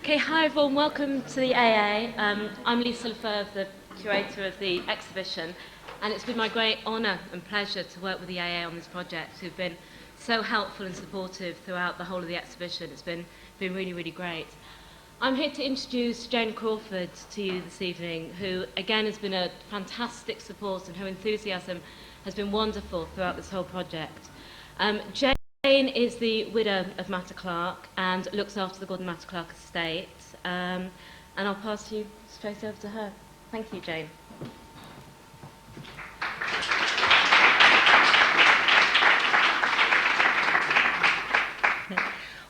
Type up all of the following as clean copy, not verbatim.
Okay, hi everyone, welcome to the AA. I'm Lisa Lefebvre, the curator of the exhibition, and it's been my great honour and pleasure to work with the AA on this project, who've been so helpful and supportive throughout the whole of the exhibition. It's been really, really great. I'm here to introduce Jane Crawford to you this evening, who again has been a fantastic support, and her enthusiasm has been wonderful throughout this whole project. Jane is the widow of Matta-Clark and looks after the Gordon Matta-Clark estate. And I'll pass you straight over to her. Thank you, Jane.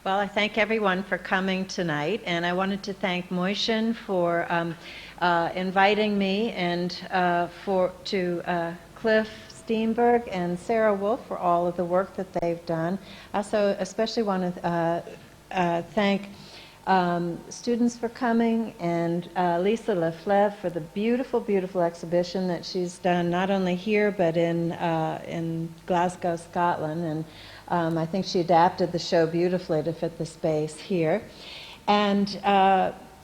Well, I thank everyone for coming tonight, and I wanted to thank Moishin for inviting me, and to Cliff Steenberg and Sarah Wolf for all of the work that they've done. I also especially want to thank students for coming, and Lisa Lefebvre for the beautiful, beautiful exhibition that she's done, not only here but in Glasgow, Scotland. And I think she adapted the show beautifully to fit the space here. And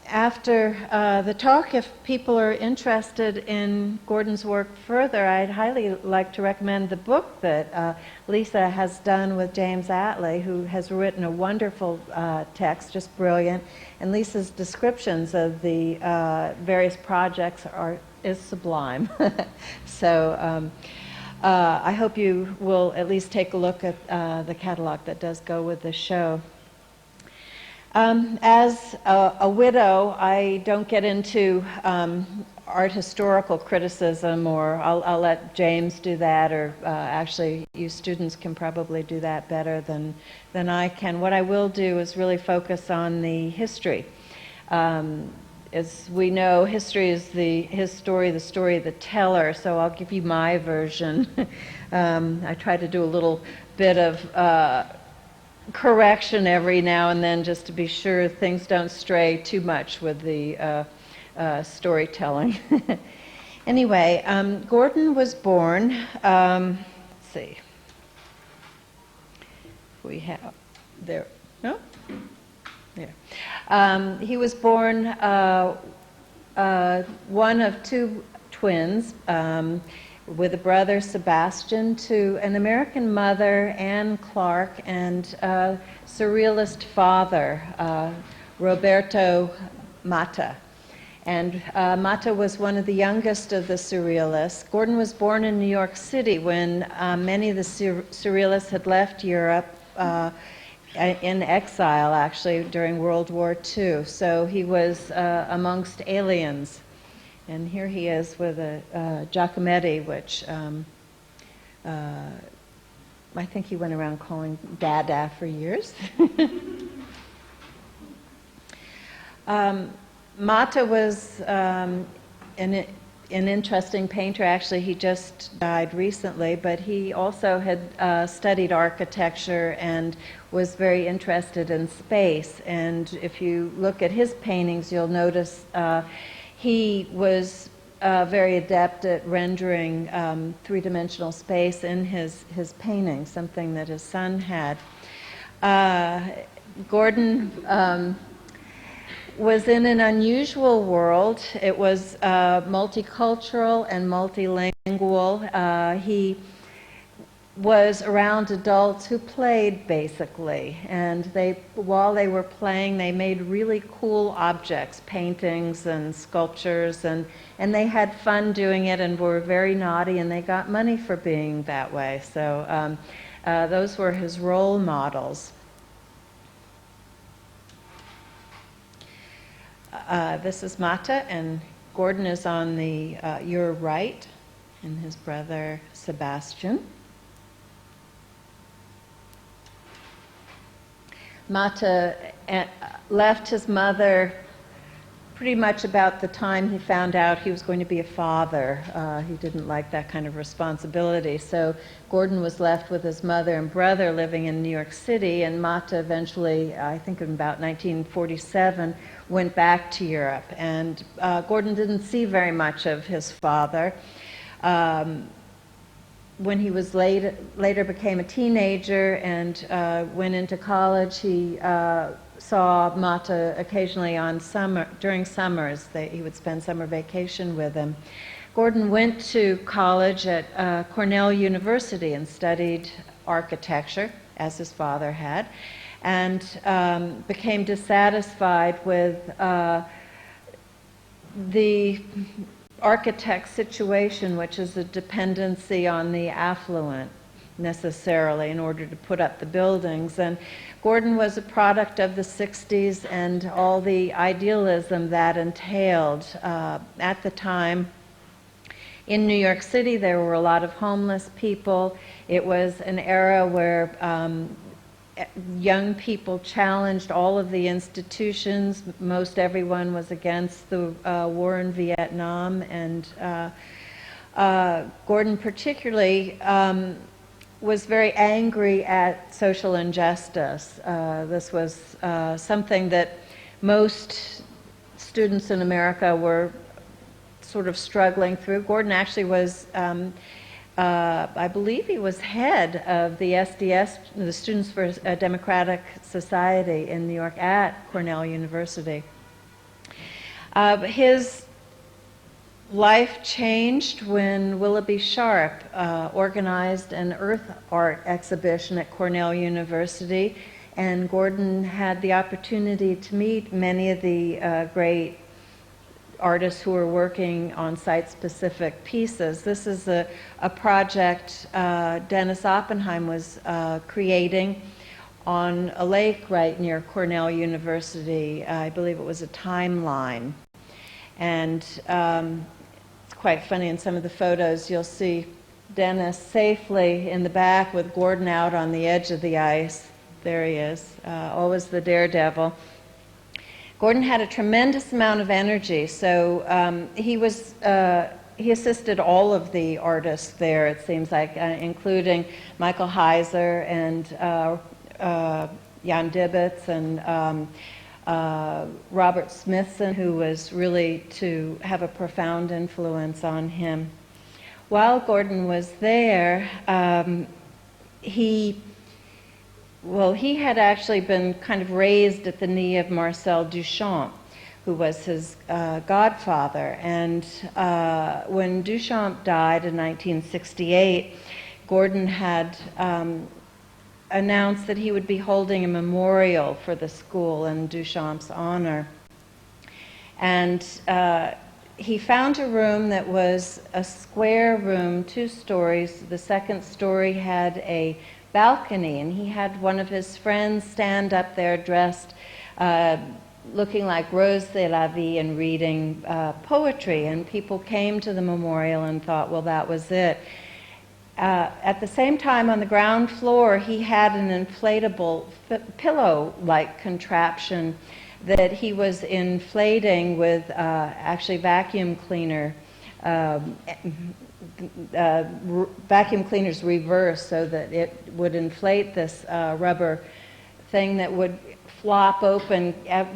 after the talk, if people are interested in Gordon's work further, I'd highly like to recommend the book that Lisa has done with James Attlee, who has written a wonderful text, just brilliant. And Lisa's descriptions of the various projects is sublime. So I hope you will at least take a look at the catalog that does go with the show. As a widow, I don't get into art historical criticism, or I'll let James do that, or actually you students can probably do that better than I can. What I will do is really focus on the history. As we know, history is his story, the story of the teller, so I'll give you my version. I try to do a little bit of correction every now and then, just to be sure things don't stray too much with the storytelling. Anyway, Gordon was born, let's see, we have, there, no? There. He was born one of two twins, with a brother, Sebastian, to an American mother, Anne Clark, and surrealist father, Roberto Matta. And Matta was one of the youngest of the surrealists. Gordon was born in New York City when many of the surrealists had left Europe in exile, actually, during World War II. So he was amongst aliens. And here he is with a Giacometti, which I think he went around calling Dada for years. Matta was an interesting painter. Actually, he just died recently, but he also had studied architecture and was very interested in space. And if you look at his paintings, you'll notice he was very adept at rendering three-dimensional space in his paintings, something that his son had. Gordon was in an unusual world. It was multicultural and multilingual. He was around adults who played, basically, and while they were playing, they made really cool objects, paintings and sculptures, and they had fun doing it and were very naughty, and they got money for being that way. So those were his role models. This is Matta, and Gordon is on your right, and his brother Sebastian. Matta left his mother pretty much about the time he found out he was going to be a father. He didn't like that kind of responsibility. So Gordon was left with his mother and brother living in New York City, and Matta eventually, I think in about 1947, went back to Europe. And Gordon didn't see very much of his father. when he was later became a teenager and went into college, he saw Matta occasionally during summers. He would spend summer vacation with him. Gordon went to college at Cornell University and studied architecture, as his father had, and became dissatisfied with the architect's situation, which is a dependency on the affluent necessarily in order to put up the buildings. And Gordon was a product of the 60s and all the idealism that entailed. At the time, in New York City, there were a lot of homeless people. It was an era where young people challenged all of the institutions. Most everyone was against the war in Vietnam, and Gordon particularly was very angry at social injustice. This was something that most students in America were sort of struggling through. Gordon actually was I believe he was head of the SDS, the Students for a Democratic Society in New York at Cornell University. His life changed when Willoughby Sharp organized an earth art exhibition at Cornell University, and Gordon had the opportunity to meet many of the great artists who were working on site-specific pieces. This is a project Dennis Oppenheim was creating on a lake right near Cornell University. I believe it was a timeline. And it's quite funny, in some of the photos you'll see Dennis safely in the back with Gordon out on the edge of the ice. There he is, always the daredevil. Gordon had a tremendous amount of energy, so he assisted all of the artists there, it seems like, including Michael Heiser and Jan Dibbets and Robert Smithson, who was really to have a profound influence on him. While Gordon was there, he had actually been kind of raised at the knee of Marcel Duchamp, who was his godfather. And when Duchamp died in 1968, Gordon had announced that he would be holding a memorial for the school in Duchamp's honor. And he found a room that was a square room, 2 stories. The second story had a balcony, and he had one of his friends stand up there dressed looking like Rose de la Vie and reading poetry, and people came to the memorial and thought, well, that was it. At the same time, on the ground floor, he had an inflatable pillow-like contraption that he was inflating with actually vacuum cleaner vacuum cleaners reverse, so that it would inflate this rubber thing that would flop open,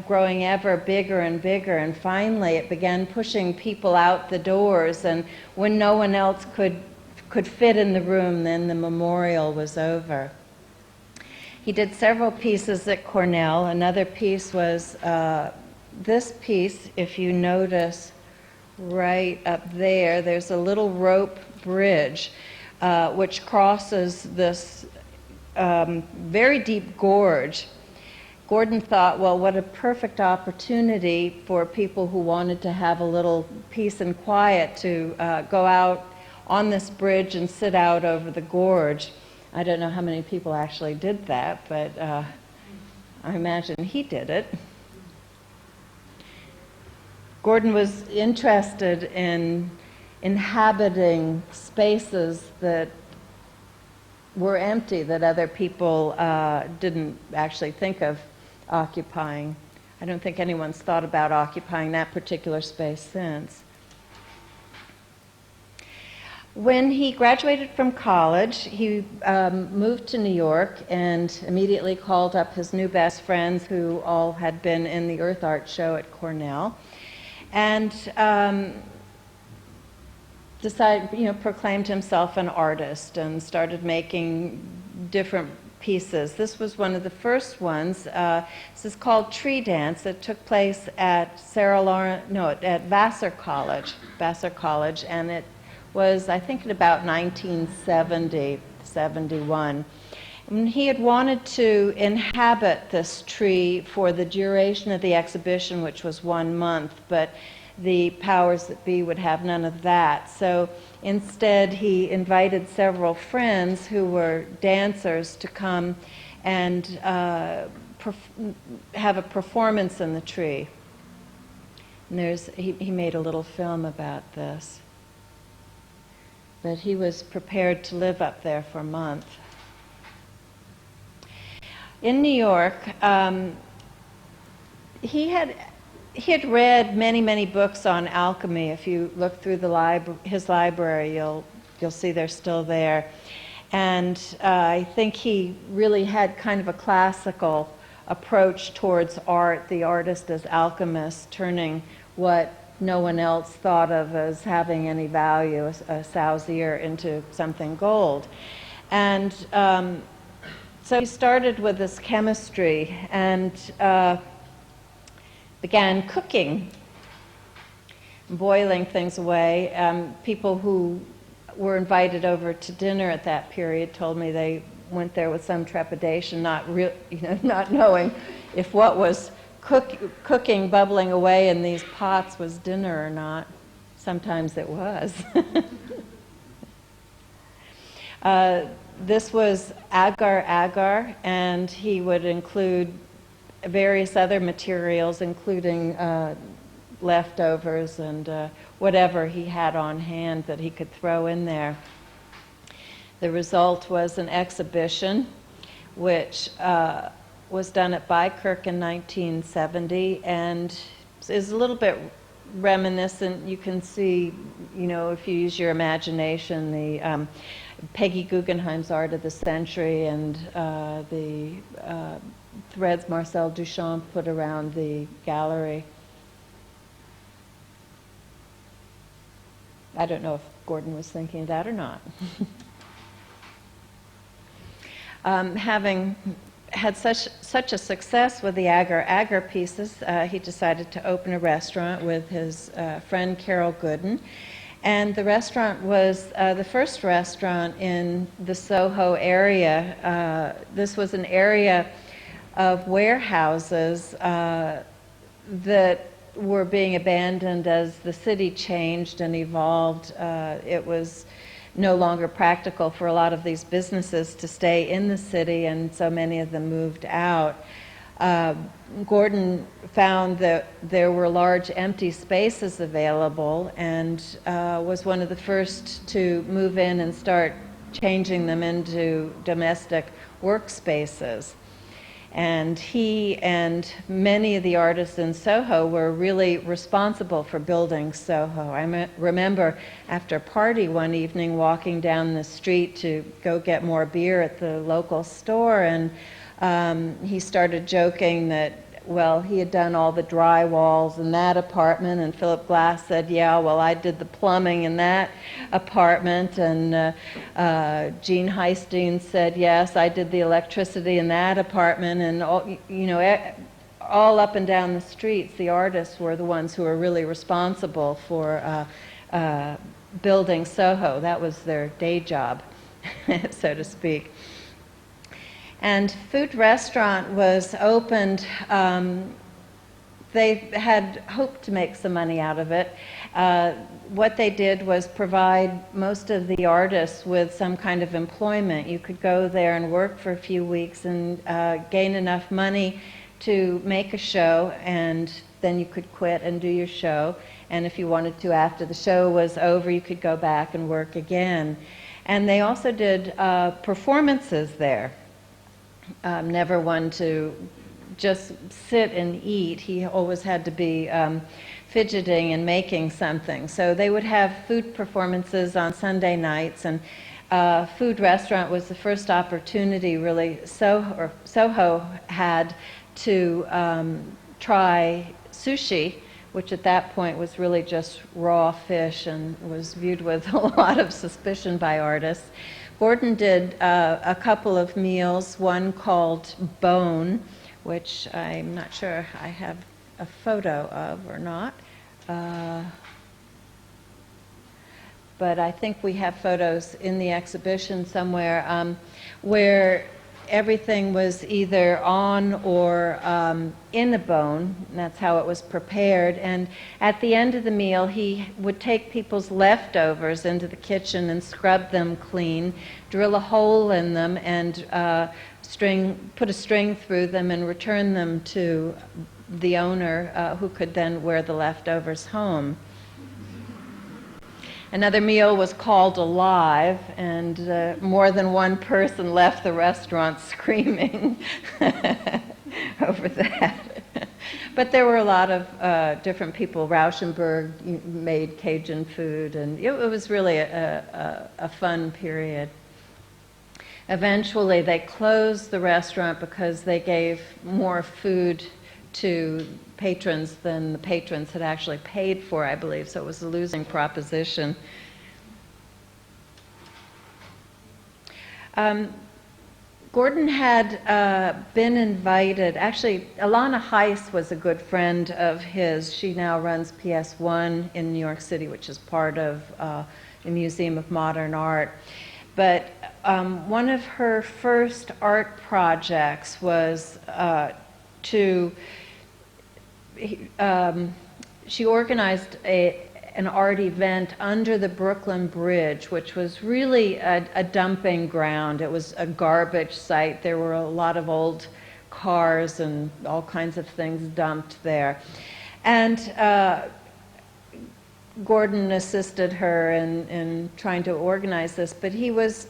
growing ever bigger and bigger, and finally it began pushing people out the doors, and when no one else could fit in the room, then the memorial was over. He did several pieces at Cornell. Another piece was this piece, if you notice, right up there, there's a little rope bridge which crosses this very deep gorge. Gordon thought, well, what a perfect opportunity for people who wanted to have a little peace and quiet to go out on this bridge and sit out over the gorge. I don't know how many people actually did that, but I imagine he did it. Gordon was interested in inhabiting spaces that were empty, that other people didn't actually think of occupying. I don't think anyone's thought about occupying that particular space since. When he graduated from college, he moved to New York and immediately called up his new best friends, who all had been in the Earth Art show at Cornell, and proclaimed himself an artist and started making different pieces. This was one of the first ones. This is called Tree Dance. It took place at at Vassar College, and it was, I think, in about 1970, 71. And he had wanted to inhabit this tree for the duration of the exhibition, which was 1 month, but the powers that be would have none of that. So instead, he invited several friends who were dancers to come and have a performance in the tree. And he made a little film about this. But he was prepared to live up there for a month. In New York, he had read many, many books on alchemy. If you look through his library, you'll see they're still there. And I think he really had kind of a classical approach towards art, the artist as alchemist, turning what no one else thought of as having any value, a sow's ear, into something gold. And so he started with this chemistry and began cooking, boiling things away. People who were invited over to dinner at that period told me they went there with some trepidation, not knowing if what was cooking, bubbling away in these pots was dinner or not. Sometimes it was. This was agar, and he would include various other materials, including leftovers and whatever he had on hand that he could throw in there. The result was an exhibition which was done at Bykirk in 1970 and is a little bit reminiscent. You can see, if you use your imagination, the Peggy Guggenheim's Art of the Century and the threads Marcel Duchamp put around the gallery. I don't know if Gordon was thinking of that or not. Having had such a success with the agar pieces, he decided to open a restaurant with his friend Carol Gooden. And the restaurant was the first restaurant in the Soho area. This was an area of warehouses that were being abandoned as the city changed and evolved. It was no longer practical for a lot of these businesses to stay in the city, and so many of them moved out. Gordon found that there were large empty spaces available and was one of the first to move in and start changing them into domestic workspaces. And he and many of the artists in Soho were really responsible for building Soho. I remember after a party one evening walking down the street to go get more beer at the local store, and he started joking that, well, he had done all the drywalls in that apartment, and Philip Glass said, yeah, well, I did the plumbing in that apartment, and Gene Heistine said, yes, I did the electricity in that apartment, and all up and down the streets, the artists were the ones who were really responsible for building Soho. That was their day job, so to speak. And Food Restaurant was opened. They had hoped to make some money out of it. What they did was provide most of the artists with some kind of employment. You could go there and work for a few weeks and gain enough money to make a show, and then you could quit and do your show. And if you wanted to, after the show was over, you could go back and work again. And they also did performances there. Never one to just sit and eat. He always had to be fidgeting and making something. So they would have food performances on Sunday nights, and Food Restaurant was the first opportunity really Soho had to try sushi, which at that point was really just raw fish and was viewed with a lot of suspicion by artists. Gordon did a couple of meals, one called Bone, which I'm not sure I have a photo of or not. But I think we have photos in the exhibition somewhere where everything was either on or in a bone, and that's how it was prepared. And at the end of the meal, he would take people's leftovers into the kitchen and scrub them clean, drill a hole in them, and put a string through them and return them to the owner, who could then wear the leftovers home. Another meal was called Alive, and more than one person left the restaurant screaming over that. But there were a lot of different people. Rauschenberg made Cajun food, and it was really a fun period. Eventually, they closed the restaurant because they gave more food to patrons than the patrons had actually paid for, I believe, so it was a losing proposition. Gordon had been invited, actually, Alana Heiss was a good friend of his. She now runs PS1 in New York City, which is part of the Museum of Modern Art. But one of her first art projects was she organized an art event under the Brooklyn Bridge, which was really a dumping ground. It was a garbage site. There were a lot of old cars and all kinds of things dumped there. And Gordon assisted her in trying to organize this, but he was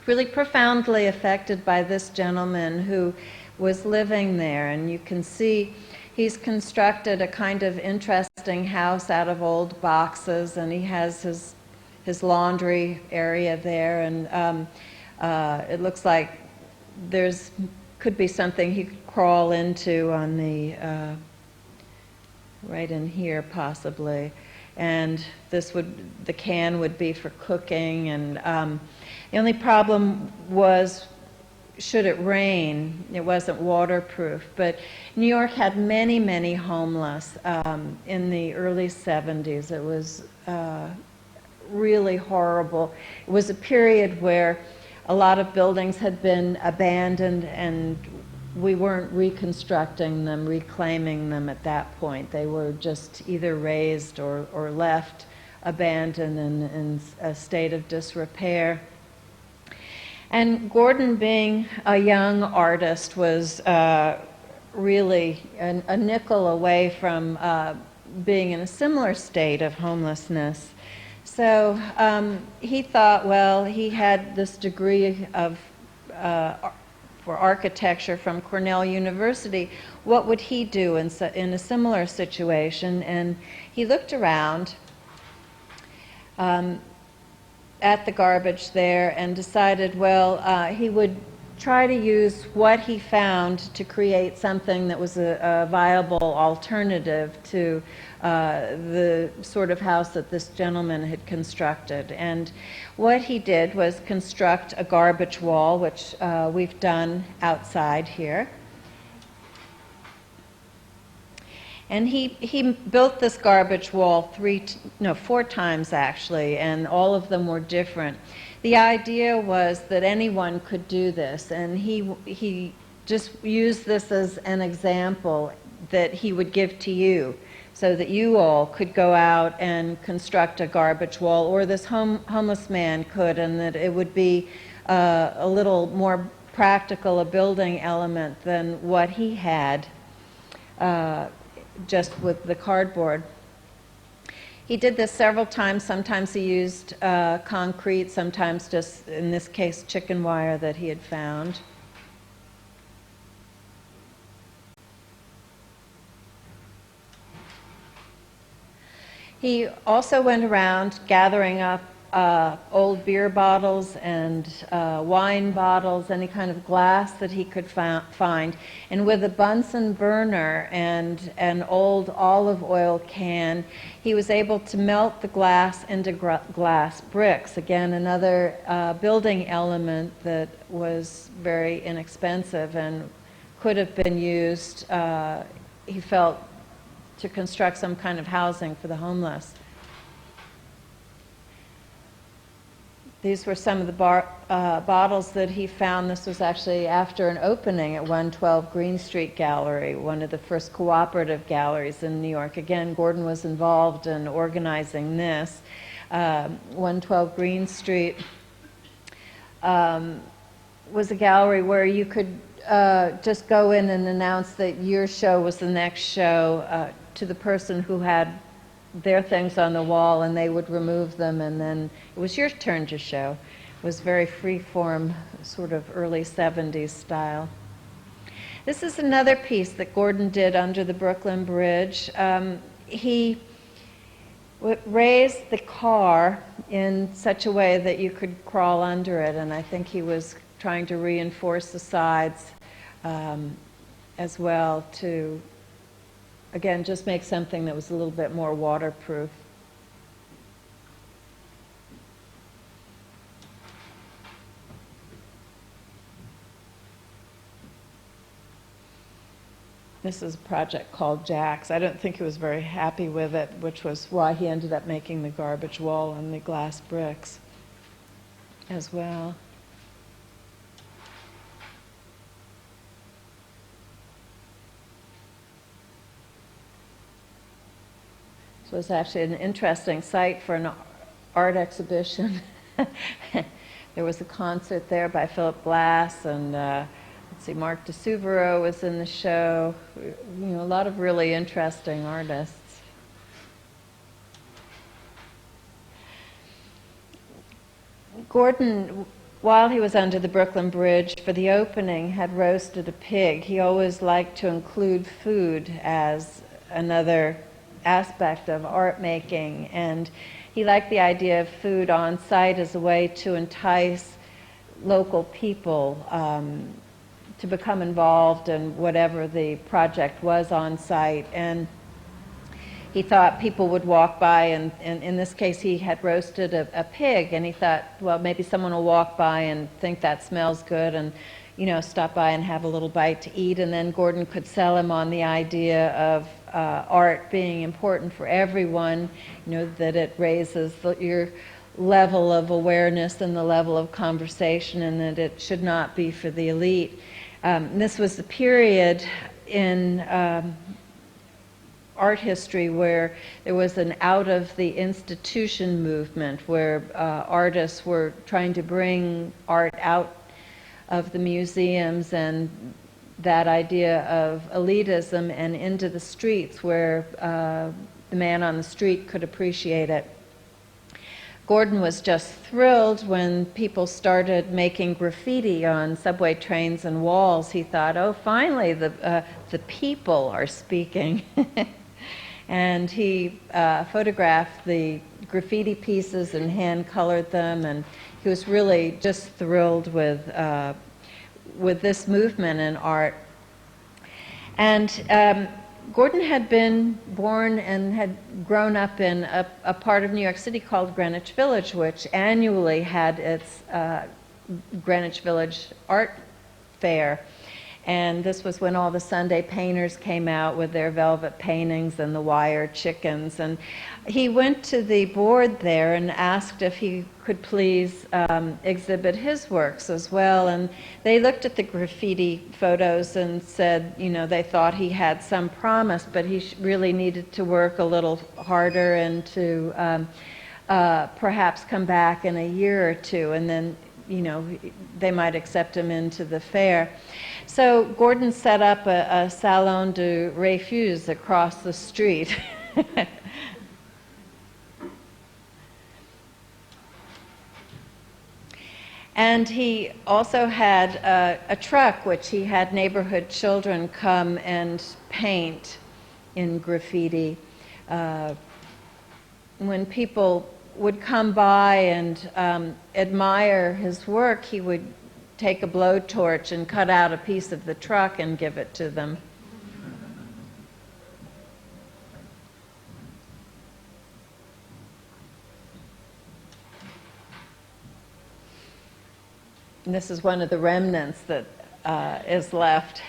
really profoundly affected by this gentleman who was living there. And you can see he's constructed a kind of interesting house out of old boxes, and he has his laundry area there, and it looks like could be something he could crawl into on the right in here possibly. And the can would be for cooking, and the only problem was, should it rain, it wasn't waterproof. But New York had many, many homeless in the early 70s. It was really horrible. It was a period where a lot of buildings had been abandoned, and we weren't reconstructing them, reclaiming them at that point. They were just either razed or left abandoned in a state of disrepair. And Gordon, being a young artist, was really a nickel away from being in a similar state of homelessness. So he thought, well, he had this degree for architecture from Cornell University. What would he do in a similar situation? And he looked around at the garbage there and decided, well, he would try to use what he found to create something that was a viable alternative to the sort of house that this gentleman had constructed. And what he did was construct a garbage wall, which we've done outside here. And he built this garbage wall 4 times actually, and all of them were different. The idea was that anyone could do this, and he just used this as an example that he would give to you, so that you all could go out and construct a garbage wall, or this homeless man could, and that it would be a little more practical, a building element than what he had. Just with the cardboard. He did this several times. Sometimes he used concrete, sometimes just, in this case, chicken wire that he had found. He also went around gathering up old beer bottles and wine bottles, any kind of glass that he could find. And with a Bunsen burner and an old olive oil can, he was able to melt the glass into glass bricks. Again, another building element that was very inexpensive and could have been used, he felt, to construct some kind of housing for the homeless. These were some of the bottles that he found. This was actually after an opening at 112 Green Street Gallery, one of the first cooperative galleries in New York. Again, Gordon was involved in organizing this. 112 Green Street was a gallery where you could just go in and announce that your show was the next show to the person who had their things on the wall, and they would remove them, and then it was your turn to show. It was very free-form, sort of early 70s style. This is another piece that Gordon did under the Brooklyn Bridge. He raised the car in such a way that you could crawl under it, and I think he was trying to reinforce the sides as well to, again, just make something that was a little bit more waterproof. This is a project called Jack's. I don't think he was very happy with it, which was why he ended up making the garbage wall and the glass bricks as well. This was actually an interesting site for an art exhibition. There was a concert there by Philip Glass, and let's see, Mark DeSuvero was in the show. You know, a lot of really interesting artists. Gordon, while he was under the Brooklyn Bridge for the opening, had roasted a pig. He always liked to include food as another aspect of art making, and he liked the idea of food on site as a way to entice local people to become involved in whatever the project was on site. And he thought people would walk by, and in this case he had roasted a pig, and he thought, well, maybe someone will walk by and think that smells good and, you know, stop by and have a little bite to eat, and then Gordon could sell him on the idea of art being important for everyone, you know, that it raises your level of awareness and the level of conversation, and that it should not be for the elite. This was the period in art history where there was an out-of-the-institution movement, where artists were trying to bring art out of the museums and that idea of elitism and into the streets where the man on the street could appreciate it. Gordon was just thrilled when people started making graffiti on subway trains and walls. He thought, oh, finally the people are speaking. And he photographed the graffiti pieces and hand-colored them, and he was really just thrilled with this movement in art. And Gordon had been born and had grown up in a part of New York City called Greenwich Village, which annually had its Greenwich Village Art Fair. And this was when all the Sunday painters came out with their velvet paintings and the wire chickens. And he went to the board there and asked if he could please exhibit his works as well. And they looked at the graffiti photos and said, you know, they thought he had some promise, but he really needed to work a little harder and to perhaps come back in a year or two, and then, you know, they might accept him into the fair. So Gordon set up a salon de refus across the street. And he also had a truck which he had neighborhood children come and paint in graffiti. When people would come by and admire his work, he would take a blowtorch and cut out a piece of the truck and give it to them. And this is one of the remnants that is left.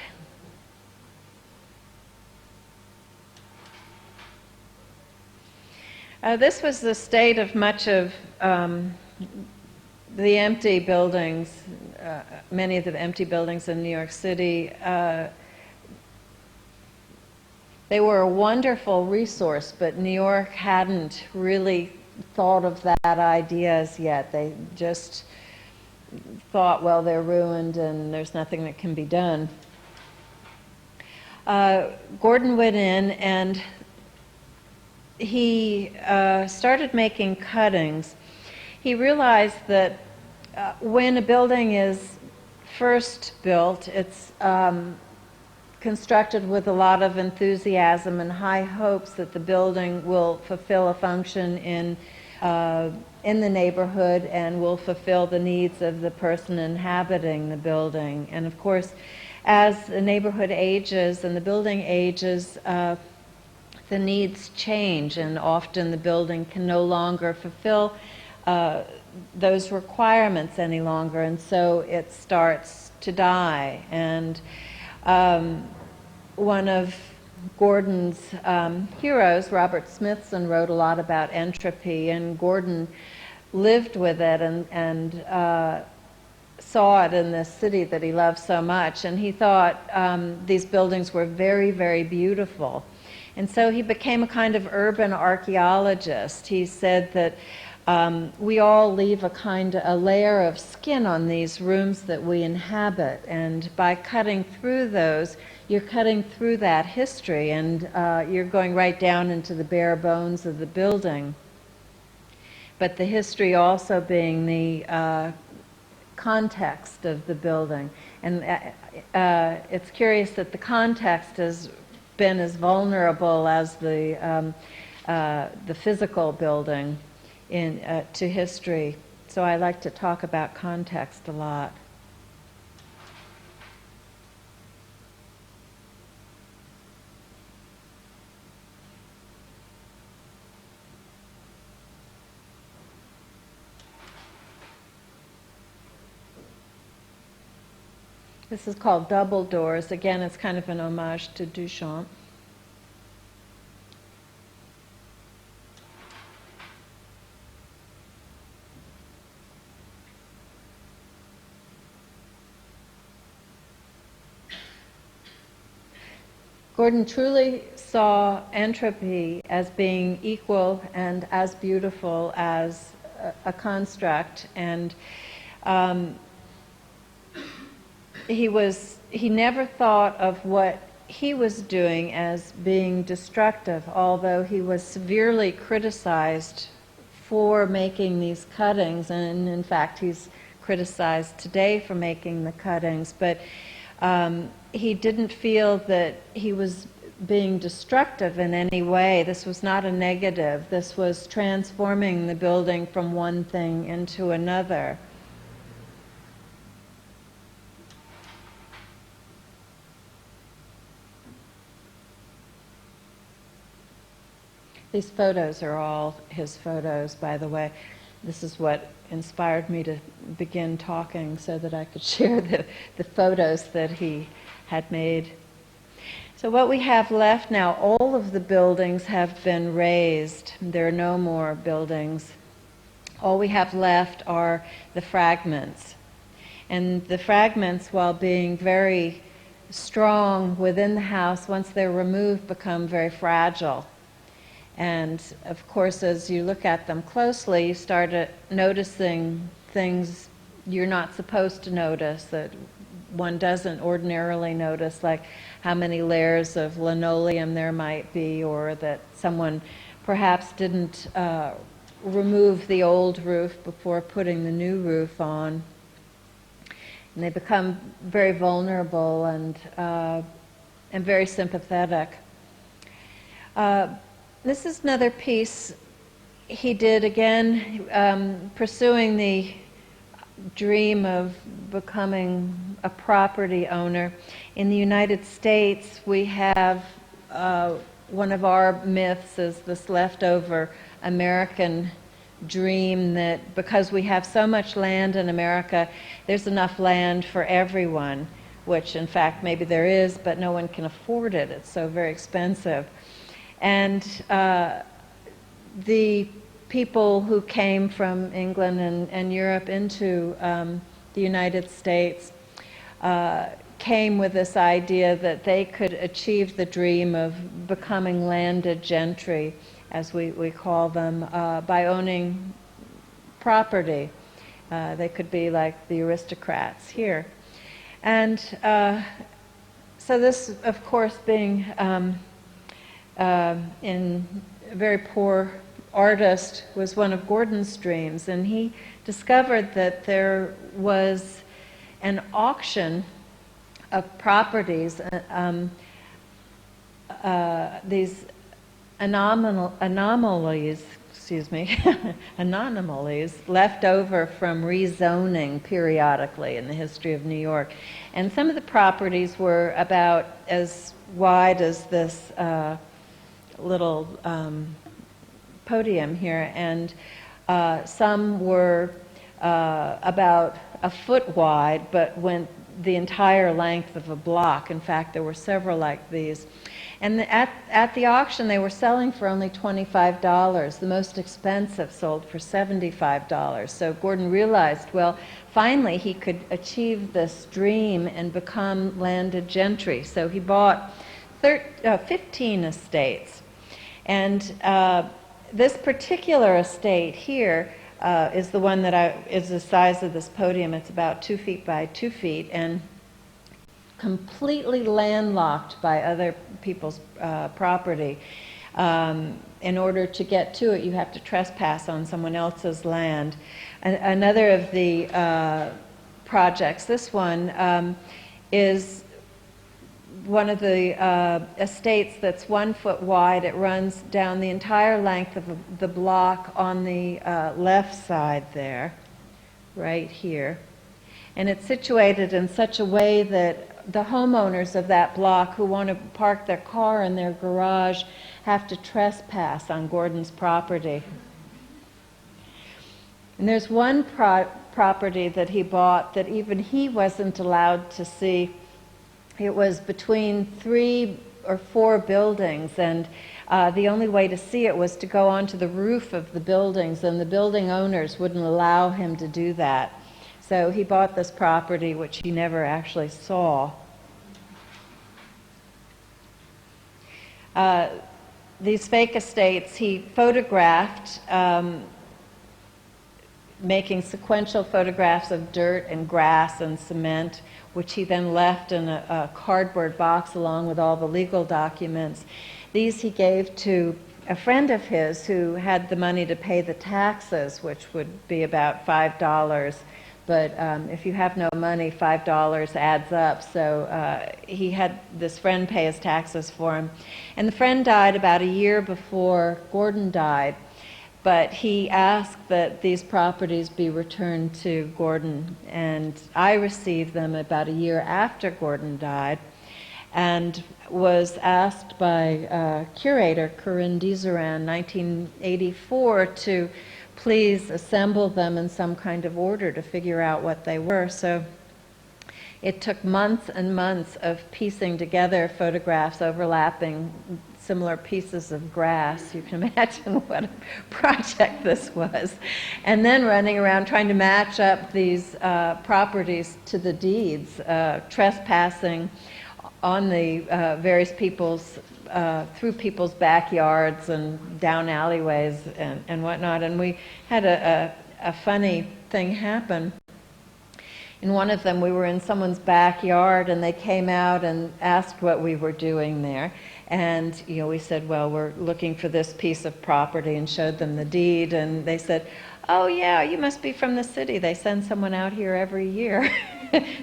This was the state of much of the empty buildings, many of the empty buildings in New York City. They were a wonderful resource, but New York hadn't really thought of that idea as yet. They just thought, well, they're ruined and there's nothing that can be done. Gordon went in and he started making cuttings. He realized that when a building is first built, it's constructed with a lot of enthusiasm and high hopes that the building will fulfill a function in the neighborhood and will fulfill the needs of the person inhabiting the building. And of course, as the neighborhood ages and the building ages, the needs change, and often the building can no longer fulfill those requirements any longer, and so it starts to die. And one of Gordon's heroes, Robert Smithson, wrote a lot about entropy, and Gordon lived with it and saw it in this city that he loved so much, and he thought these buildings were very, very beautiful. And so he became a kind of urban archaeologist. He said that we all leave a layer of skin on these rooms that we inhabit, and by cutting through those, you're cutting through that history, and you're going right down into the bare bones of the building. But the history also being the context of the building. And it's curious that the context has been as vulnerable as the physical building to history. So I like to talk about context a lot. This is called Double Doors. Again, it's kind of an homage to Duchamp. Gordon truly saw entropy as being equal and as beautiful as a construct, and he never thought of what he was doing as being destructive, although he was severely criticized for making these cuttings, and in fact he's criticized today for making the cuttings, but he didn't feel that he was being destructive in any way. This was not a negative. This was transforming the building from one thing into another. These photos are all his photos, by the way. This is what inspired me to begin talking, so that I could share the photos that he had made. So what we have left now, all of the buildings have been razed. There are no more buildings. All we have left are the fragments. And the fragments, while being very strong within the house, once they're removed, become very fragile. And of course, as you look at them closely, you start noticing things you're not supposed to notice, that one doesn't ordinarily notice, like how many layers of linoleum there might be, or that someone perhaps didn't remove the old roof before putting the new roof on. And they become very vulnerable and very sympathetic. This is another piece he did again, pursuing the dream of becoming a property owner. In the United States, we have one of our myths is this leftover American dream that because we have so much land in America, there's enough land for everyone, which in fact maybe there is, but no one can afford it. It's so very expensive. And the people who came from England and Europe into the United States came with this idea that they could achieve the dream of becoming landed gentry, as we call them, by owning property. They could be like the aristocrats here. And so this, of course, being in a very poor artist, was one of Gordon's dreams, and he discovered that there was an auction of properties, these anomalies left over from rezoning periodically in the history of New York. And some of the properties were about as wide as this little podium here, and some were about a foot wide, but went the entire length of a block. In fact, there were several like these. And at the auction, they were selling for only $25. The most expensive sold for $75. So Gordon realized, well, finally he could achieve this dream and become landed gentry. So he bought 15 estates. And this particular estate here is the one that is the size of this podium. It's about 2 feet by 2 feet, and completely landlocked by other people's property. In order to get to it, you have to trespass on someone else's land. Another of the projects, this one, is one of the estates that's 1 foot wide. It runs down the entire length of the block on the left side there, right here. And it's situated in such a way that the homeowners of that block who want to park their car in their garage have to trespass on Gordon's property. And there's one property that he bought that even he wasn't allowed to see. It was between 3 or 4 buildings, and the only way to see it was to go onto the roof of the buildings, and the building owners wouldn't allow him to do that. So he bought this property, which he never actually saw. These fake estates he photographed, making sequential photographs of dirt and grass and cement, which he then left in a cardboard box along with all the legal documents. These he gave to a friend of his who had the money to pay the taxes, which would be about $5. But if you have no money, $5 adds up. So he had this friend pay his taxes for him. And the friend died about a year before Gordon died. But he asked that these properties be returned to Gordon. And I received them about a year after Gordon died, and was asked by curator Corinne Dizeran in 1984 to please assemble them in some kind of order to figure out what they were. So it took months and months of piecing together photographs overlapping similar pieces of grass. You can imagine what a project this was. And then running around trying to match up these properties to the deeds, trespassing on the various people's through people's backyards and down alleyways and whatnot. And we had a funny thing happen. In one of them, we were in someone's backyard, and they came out and asked what we were doing there. And we said, well, we're looking for this piece of property, and showed them the deed. And they said, oh yeah, you must be from the city. They send someone out here every year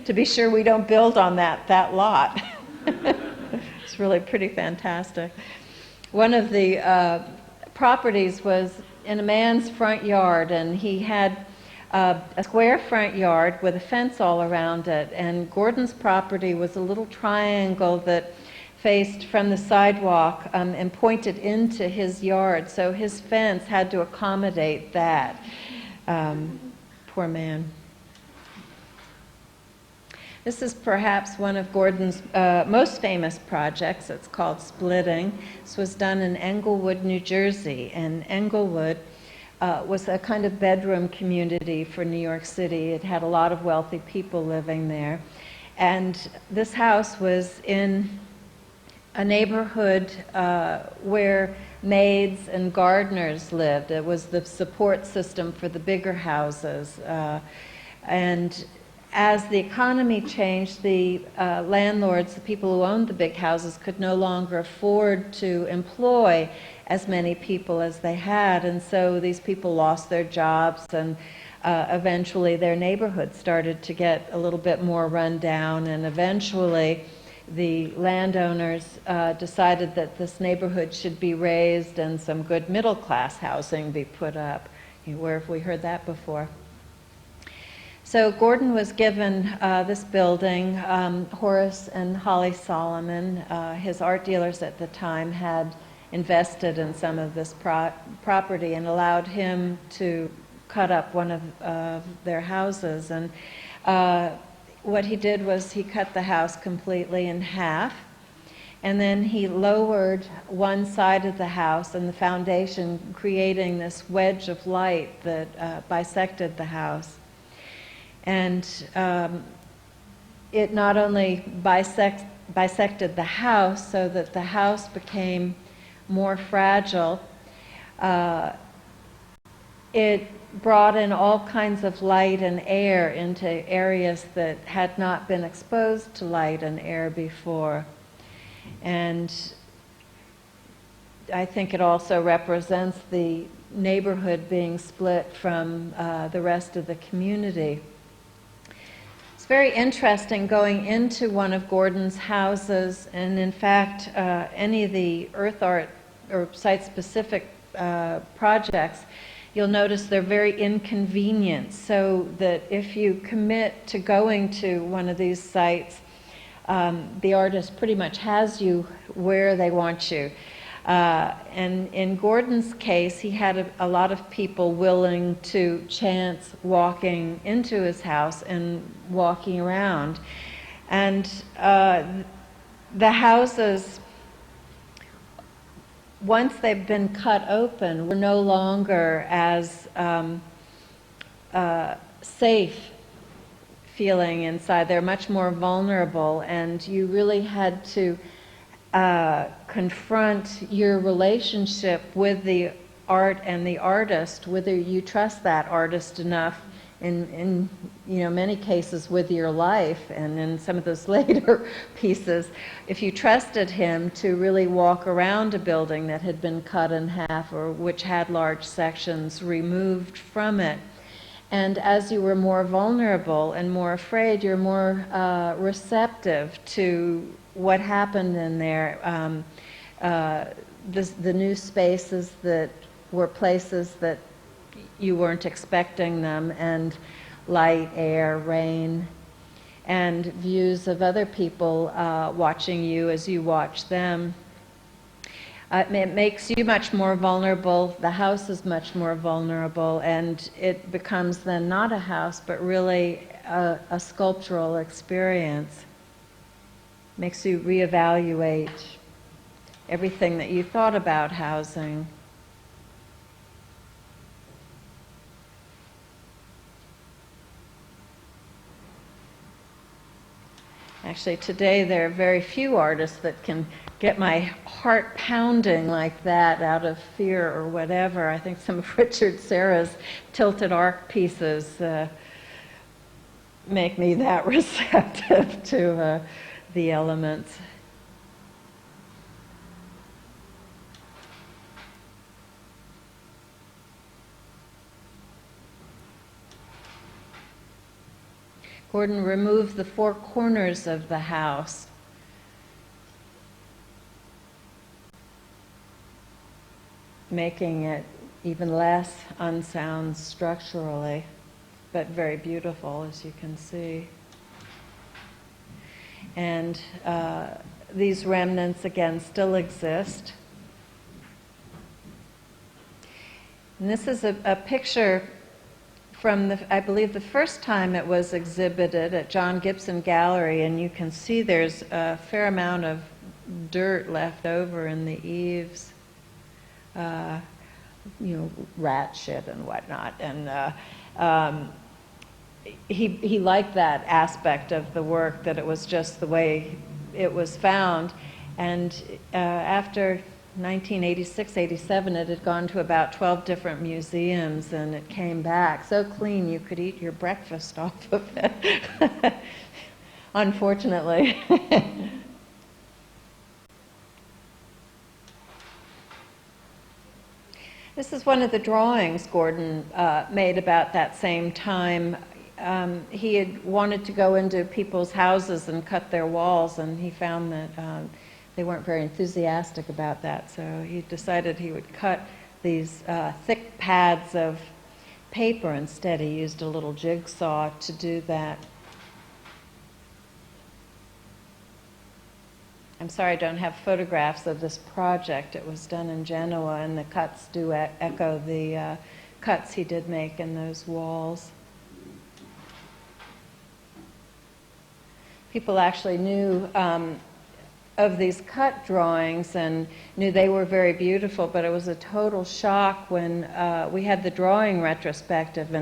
to be sure we don't build on that lot. It's really pretty fantastic. One of the properties was in a man's front yard, and he had a square front yard with a fence all around it. And Gordon's property was a little triangle that faced from the sidewalk and pointed into his yard. So his fence had to accommodate that. Poor man. This is perhaps one of Gordon's most famous projects. It's called Splitting. This was done in Englewood, New Jersey. And Englewood was a kind of bedroom community for New York City. It had a lot of wealthy people living there. And this house was in a neighborhood where maids and gardeners lived. It was the support system for the bigger houses. And as the economy changed, the landlords, the people who owned the big houses, could no longer afford to employ as many people as they had. And so these people lost their jobs, and eventually their neighborhood started to get a little bit more run down, and eventually the landowners decided that this neighborhood should be raised and some good middle-class housing be put up. Where have we heard that before? So Gordon was given this building. Horace and Holly Solomon, his art dealers at the time, had invested in some of this property and allowed him to cut up one of their houses. And what he did was he cut the house completely in half, and then he lowered one side of the house and the foundation, creating this wedge of light that bisected the house. And it not only bisected the house so that the house became more fragile, it brought in all kinds of light and air into areas that had not been exposed to light and air before. And I think it also represents the neighborhood being split from the rest of the community. It's very interesting going into one of Gordon's houses, and in fact, any of the earth art or site-specific projects, you'll notice they're very inconvenient, so that if you commit to going to one of these sites, the artist pretty much has you where they want you. And in Gordon's case, he had a lot of people willing to chance walking into his house and walking around. And the houses, once they've been cut open, were no longer as safe feeling inside. They're much more vulnerable, and you really had to confront your relationship with the art and the artist, whether you trust that artist enough, in many cases with your life, and in some of those later pieces, if you trusted him to really walk around a building that had been cut in half or which had large sections removed from it. And as you were more vulnerable and more afraid, you're more receptive to what happened in there. The new spaces that were places that you weren't expecting them, and light, air, rain, and views of other people watching you as you watch them. It makes you much more vulnerable. The house is much more vulnerable, and it becomes then not a house, but really a sculptural experience. Makes you reevaluate everything that you thought about housing. Actually, today there are very few artists that can get my heart pounding like that out of fear or whatever. I think some of Richard Serra's tilted arc pieces make me that receptive to the elements. Gordon removed the four corners of the house. Making it even less unsound structurally, but very beautiful, as you can see. And these remnants, again, still exist. And this is a picture from, I believe, the first time it was exhibited at John Gibson Gallery, and you can see there's a fair amount of dirt left over in the eaves, rat shit and whatnot. And he liked that aspect of the work, that it was just the way it was found. And after 1986, 87, it had gone to about 12 different museums, and it came back so clean you could eat your breakfast off of it, unfortunately. This is one of the drawings Gordon made about that same time. He had wanted to go into people's houses and cut their walls, and he found that they weren't very enthusiastic about that, so he decided he would cut these thick pads of paper instead. He used a little jigsaw to do that. I'm sorry I don't have photographs of this project. It was done in Genoa, and the cuts do echo the cuts he did make in those walls. People actually knew of these cut drawings and knew they were very beautiful, but it was a total shock when we had the drawing retrospective,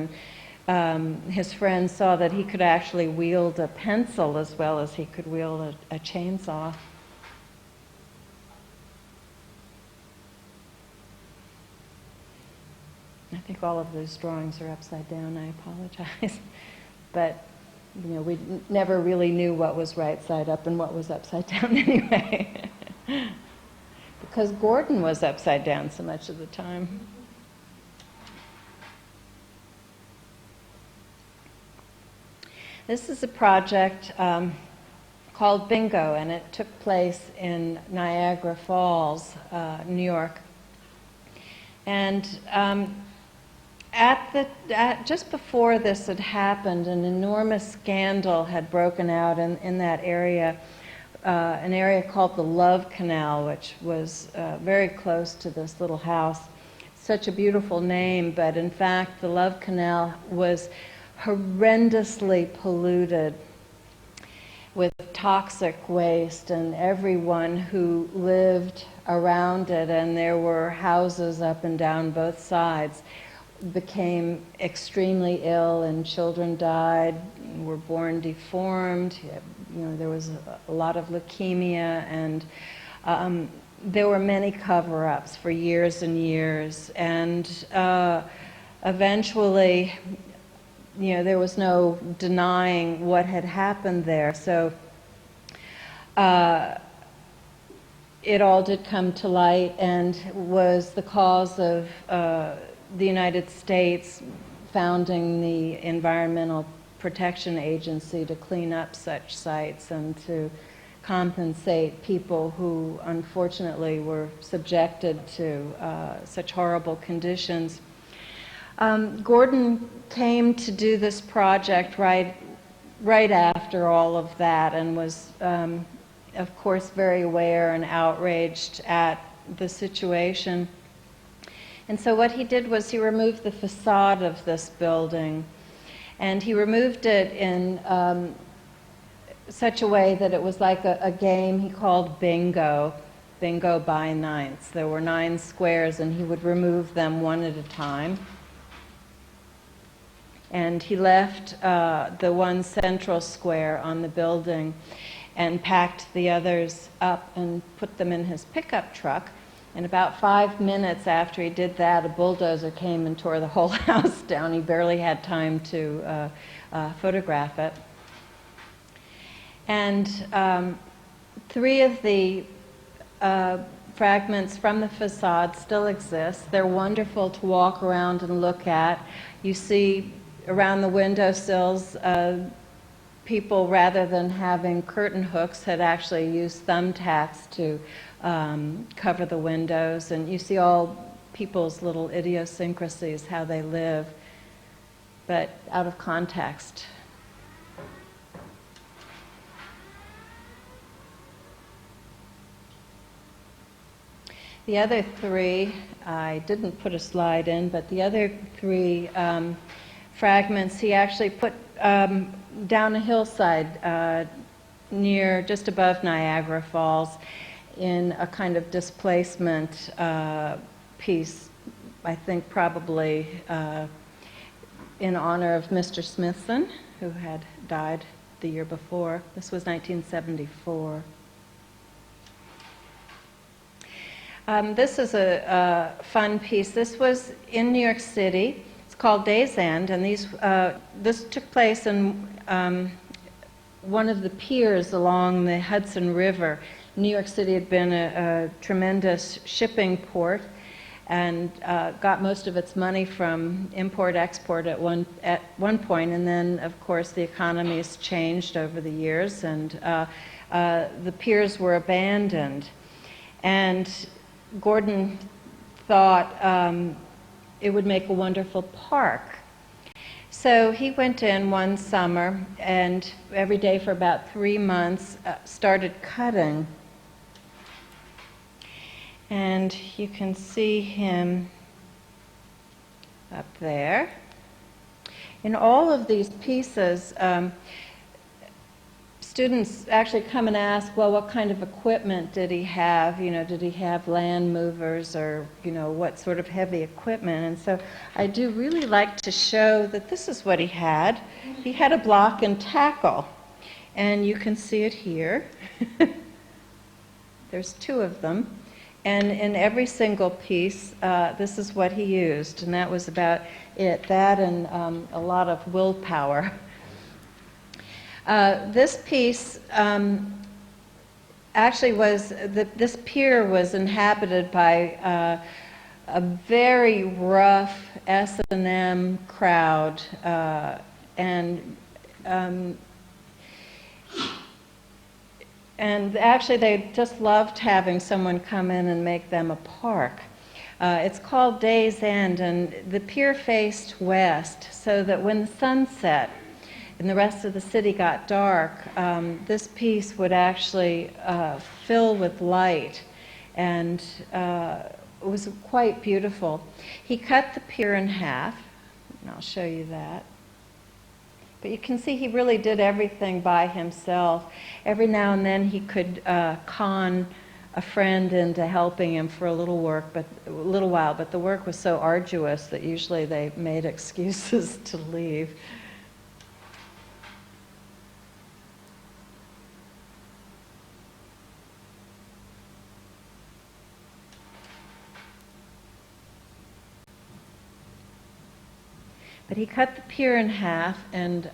and his friend saw that he could actually wield a pencil as well as he could wield a chainsaw. I think all of those drawings are upside down. I apologize. But we never really knew what was right side up and what was upside down anyway. Because Gordon was upside down so much of the time. This is a project called Bingo, and it took place in Niagara Falls, New York. And just before this had happened, an enormous scandal had broken out in that area, an area called the Love Canal, which was very close to this little house. Such a beautiful name, but in fact the Love Canal was horrendously polluted with toxic waste, and everyone who lived around it, and there were houses up and down both sides, became extremely ill, and children died, were born deformed. There was a lot of leukemia, and there were many cover-ups for years and years, and eventually there was no denying what had happened there. So it all did come to light, and was the cause of the United States founding the Environmental Protection Agency to clean up such sites and to compensate people who unfortunately were subjected to such horrible conditions. Gordon came to do this project right after all of that, and was of course very aware and outraged at the situation. And so what he did was he removed the facade of this building, and he removed it in such a way that it was like a game he called Bingo by ninths. There were 9 squares, and he would remove them one at a time. And he left the one central square on the building and packed the others up and put them in his pickup truck. And about 5 minutes after he did that, a bulldozer came and tore the whole house down. He barely had time to photograph it. And 3 of the fragments from the facade still exist. They're wonderful to walk around and look at. You see around the windowsills, people, rather than having curtain hooks, had actually used thumbtacks to cover the windows. And you see all people's little idiosyncrasies, how they live, but out of context. The other three, I didn't put a slide in, but the other three fragments he actually put down a hillside near, just above Niagara Falls, in a kind of displacement piece, I think probably in honor of Mr. Smithson, who had died the year before. This was 1974. This is a fun piece. This was in New York City. It's called Day's End, and this took place in one of the piers along the Hudson River. New York City had been a tremendous shipping port and got most of its money from import-export at one point, and then, of course, the economy has changed over the years, and the piers were abandoned. And Gordon thought it would make a wonderful park. So he went in one summer and every day for about 3 months started cutting. And you can see him up there. In all of these pieces, students actually come and ask, well, what kind of equipment did he have? You know, did he have land movers or, you know, what sort of heavy equipment? And so I do really like to show that this is what he had. He had a block and tackle, and you can see it here. There's 2 of them. And in every single piece, this is what he used, and that was about it. That and a lot of willpower. This piece actually this pier was inhabited by a very rough S&M crowd, and actually they just loved having someone come in and make them a park. It's called Day's End, and the pier faced west, so that when the sun set and the rest of the city got dark, this piece would actually fill with light, and it was quite beautiful. He cut the pier in half, and I'll show you that. But you can see he really did everything by himself. Every now and then he could con a friend into helping him for a little while, but the work was so arduous that usually they made excuses to leave. But he cut the pier in half and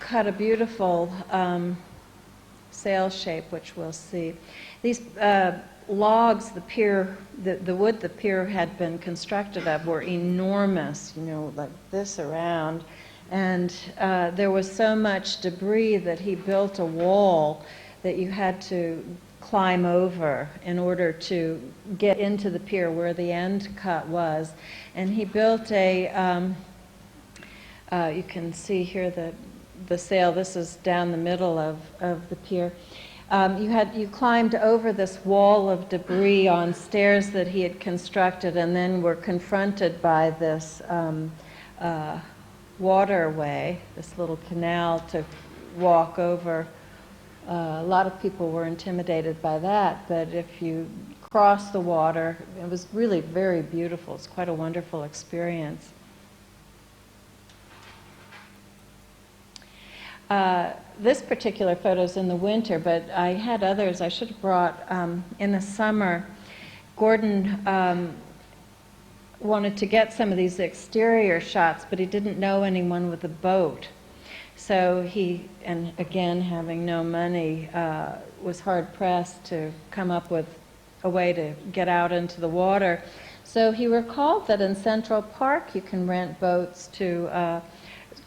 cut a beautiful sail shape, which we'll see. These logs, the wood the pier had been constructed of, were enormous, you know, like this around. And there was so much debris that he built a wall that you had to climb over in order to get into the pier where the end cut was. And he built you can see here the sail. This is down the middle of the pier. You climbed over this wall of debris on stairs that he had constructed, and then were confronted by this waterway, this little canal to walk over. A lot of people were intimidated by that, but if you cross the water, it was really very beautiful. It's quite a wonderful experience. This particular photo is in the winter, but I had others I should have brought in the summer. Gordon wanted to get some of these exterior shots, but he didn't know anyone with a boat. So he, and again, having no money, was hard-pressed to come up with a way to get out into the water. So he recalled that in Central Park you can rent boats to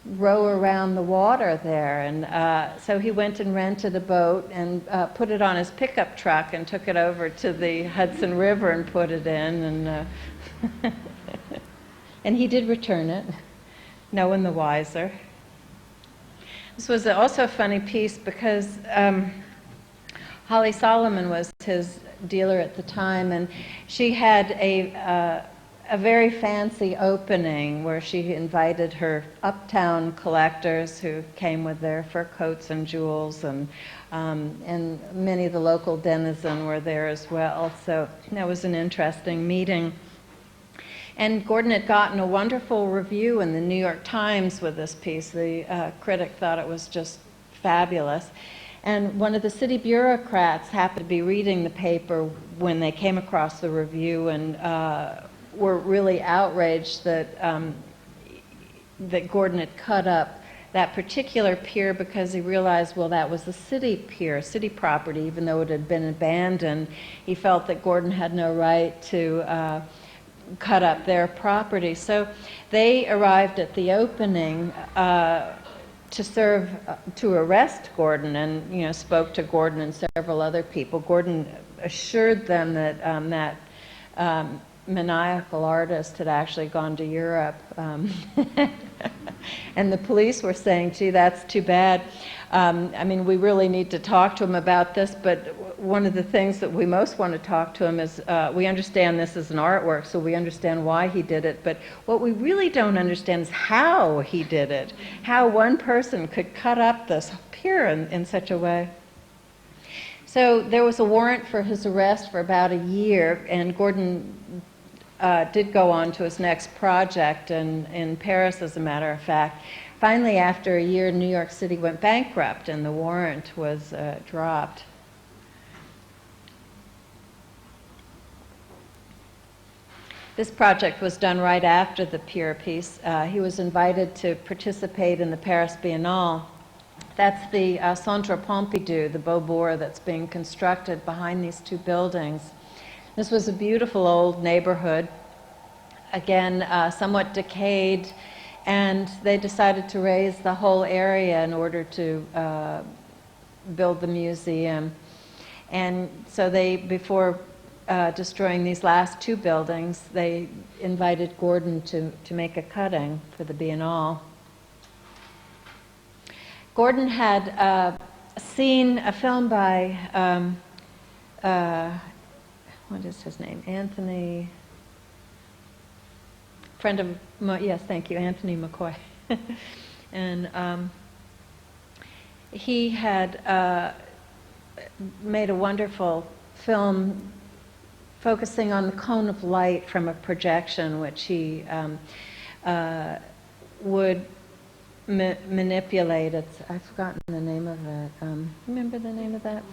row around the water there. And so he went and rented a boat and put it on his pickup truck and took it over to the Hudson River and put it in. And, and he did return it, no one the wiser. This was also a funny piece because Holly Solomon was his dealer at the time, and she had a very fancy opening where she invited her uptown collectors who came with their fur coats and jewels, and many of the local denizens were there as well. So that was an interesting meeting. And Gordon had gotten a wonderful review in the New York Times with this piece. The critic thought it was just fabulous. And one of the city bureaucrats happened to be reading the paper when they came across the review and were really outraged that that Gordon had cut up that particular pier because he realized, well, that was the city pier, city property, even though it had been abandoned. He felt that Gordon had no right to cut up their property. So they arrived at the opening to arrest Gordon, and spoke to Gordon and several other people. Gordon assured them that that maniacal artist had actually gone to Europe, and the police were saying, "Gee, that's too bad. I mean, we really need to talk to him about this." But one of the things that we most want to talk to him is, we understand this is an artwork, so we understand why he did it. But what we really don't understand is how he did it. How one person could cut up this pier in such a way. So there was a warrant for his arrest for about a year, and Gordon did go on to his next project in Paris, as a matter of fact. Finally, after a year, New York City went bankrupt, and the warrant was dropped. This project was done right after the pier piece. He was invited to participate in the Paris Biennale. That's the Centre Pompidou, the Beaubourg that's being constructed behind these two buildings. This was a beautiful old neighborhood, again, somewhat decayed, and they decided to raise the whole area in order to build the museum. And so they, before destroying these last two buildings, they invited Gordon to make a cutting for the Biennale. Gordon had seen a film by, what is his name? Anthony, friend of, yes, thank you, Anthony McCoy. And he had made a wonderful film focusing on the cone of light from a projection, which he would manipulate. I've forgotten the name of it. Remember the name of that?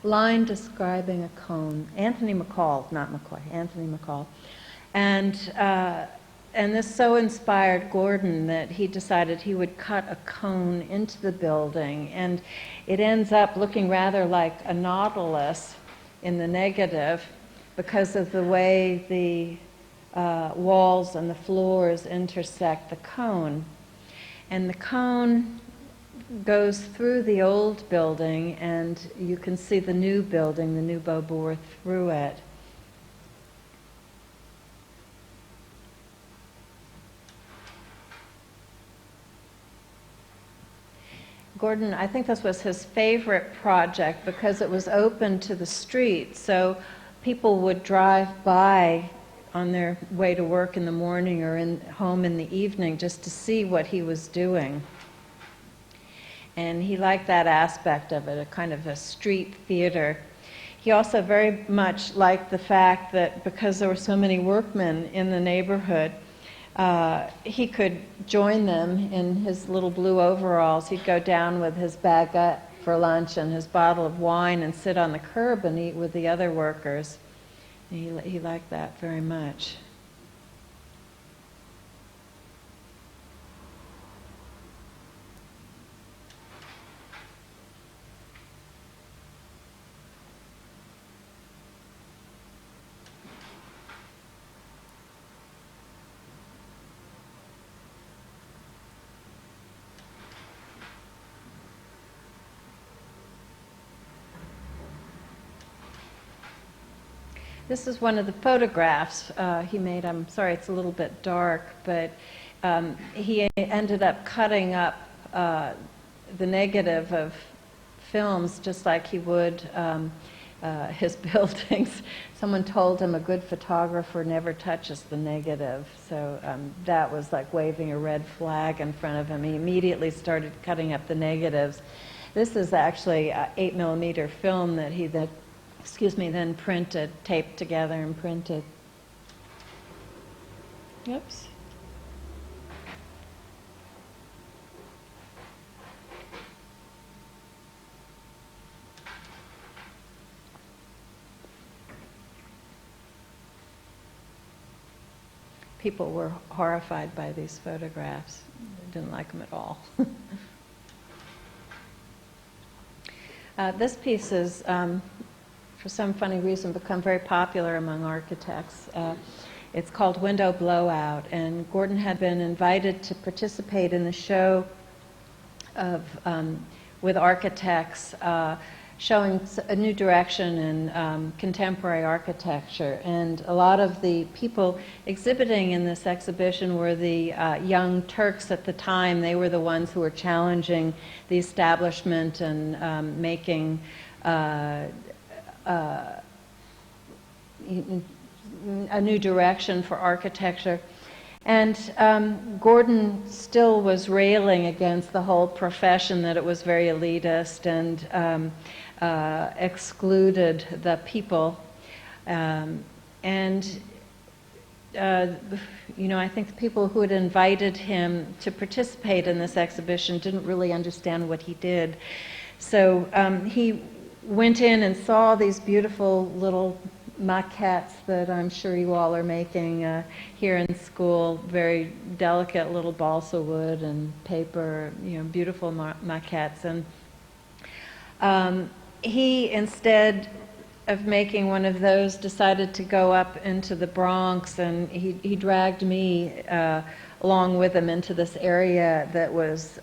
Line describing a cone. Anthony McCall, not McCoy. Anthony McCall, and this so inspired Gordon that he decided he would cut a cone into the building, and it ends up looking rather like a nautilus in the negative because of the way the walls and the floors intersect the cone. And the cone goes through the old building, and you can see the new building, the new Beaubourg, through it. Gordon, I think this was his favorite project because it was open to the street, so people would drive by on their way to work in the morning or home in the evening just to see what he was doing. And he liked that aspect of it, a kind of a street theater. He also very much liked the fact that because there were so many workmen in the neighborhood, he could join them in his little blue overalls. He'd go down with his baguette for lunch and his bottle of wine and sit on the curb and eat with the other workers. He liked that very much. This is one of the photographs he made. I'm sorry, it's a little bit dark, but he ended up cutting up the negative of films just like he would his buildings. Someone told him a good photographer never touches the negative, so that was like waving a red flag in front of him. He immediately started cutting up the negatives. This is actually 8mm film that he then printed, taped together and printed. Oops. People were horrified by these photographs. They didn't like them at all. This piece has, for some funny reason, become very popular among architects. It's called Window Blowout, and Gordon had been invited to participate in the show of, with architects showing a new direction in contemporary architecture. And a lot of the people exhibiting in this exhibition were the young Turks at the time. They were the ones who were challenging the establishment and making a new direction for architecture. And Gordon still was railing against the whole profession, that it was very elitist and excluded the people. You know, I think the people who had invited him to participate in this exhibition didn't really understand what he did. So he went in and saw these beautiful little maquettes that I'm sure you all are making here in school, very delicate little balsa wood and paper, you know, beautiful maquettes. And he, instead of making one of those, decided to go up into the Bronx, and he dragged me along with him into this area that was,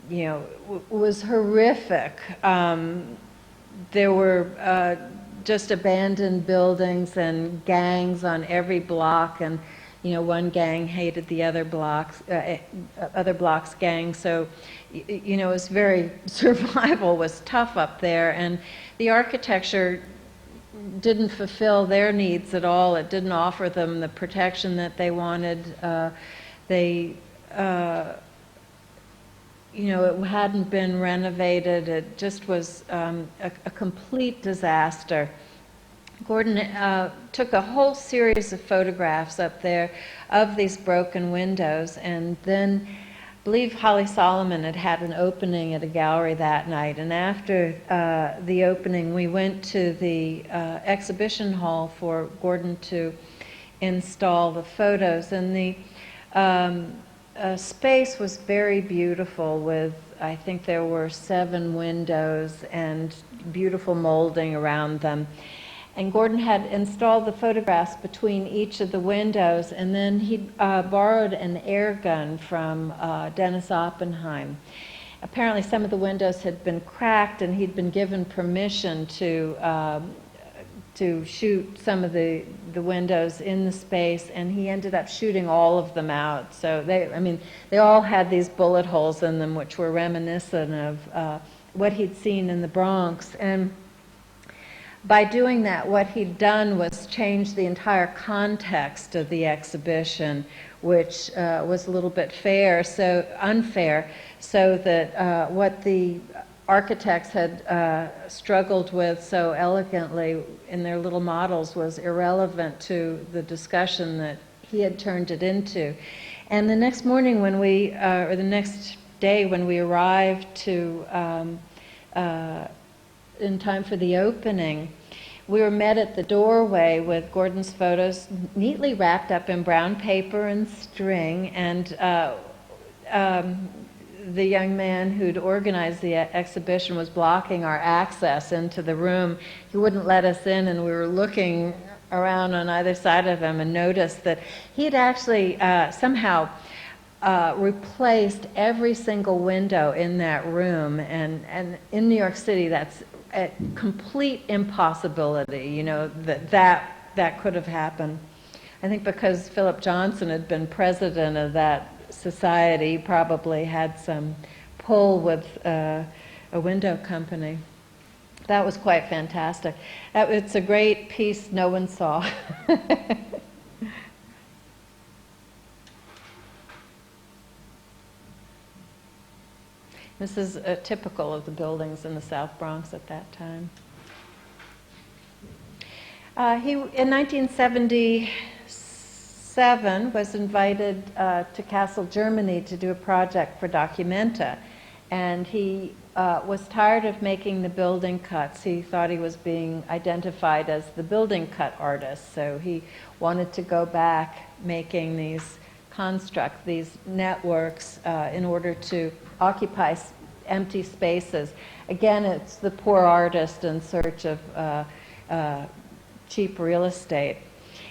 you know, was horrific. There were just abandoned buildings and gangs on every block, and you know, one gang hated the other block's gang. So, you know, it was very, survival was tough up there, and the architecture didn't fulfill their needs at all. It didn't offer them the protection that they wanted. You know, it hadn't been renovated. It just was a complete disaster. Gordon took a whole series of photographs up there of these broken windows, and then I believe Holly Solomon had had an opening at a gallery that night, and after the opening we went to the exhibition hall for Gordon to install the photos, and the space was very beautiful with, I think there were 7 windows and beautiful molding around them. And Gordon had installed the photographs between each of the windows, and then he borrowed an air gun from Dennis Oppenheim. Apparently some of the windows had been cracked, and he'd been given permission to shoot some of the windows in the space, and he ended up shooting all of them out. So they all had these bullet holes in them, which were reminiscent of what he'd seen in the Bronx. And by doing that, what he'd done was change the entire context of the exhibition, which was a little bit unfair, so that what the architects had struggled with so elegantly in their little models was irrelevant to the discussion that he had turned it into. And the next morning when or the next day when we arrived in time for the opening, we were met at the doorway with Gordon's photos neatly wrapped up in brown paper and string, and the young man who'd organized the exhibition was blocking our access into the room. He wouldn't let us in, and we were looking around on either side of him and noticed that he had actually somehow replaced every single window in that room, and in New York City, that's a complete impossibility, you know, that could have happened. I think because Philip Johnson had been president of that society, he probably had some pull with a window company. That was quite fantastic. It's a great piece no one saw. This is typical of the buildings in the South Bronx at that time. He, in 1977, was invited to Kassel, Germany to do a project for Documenta. And he was tired of making the building cuts. He thought he was being identified as the building cut artist. So he wanted to go back making these construct, these networks, in order to occupy empty spaces. Again, it's the poor artist in search of cheap real estate.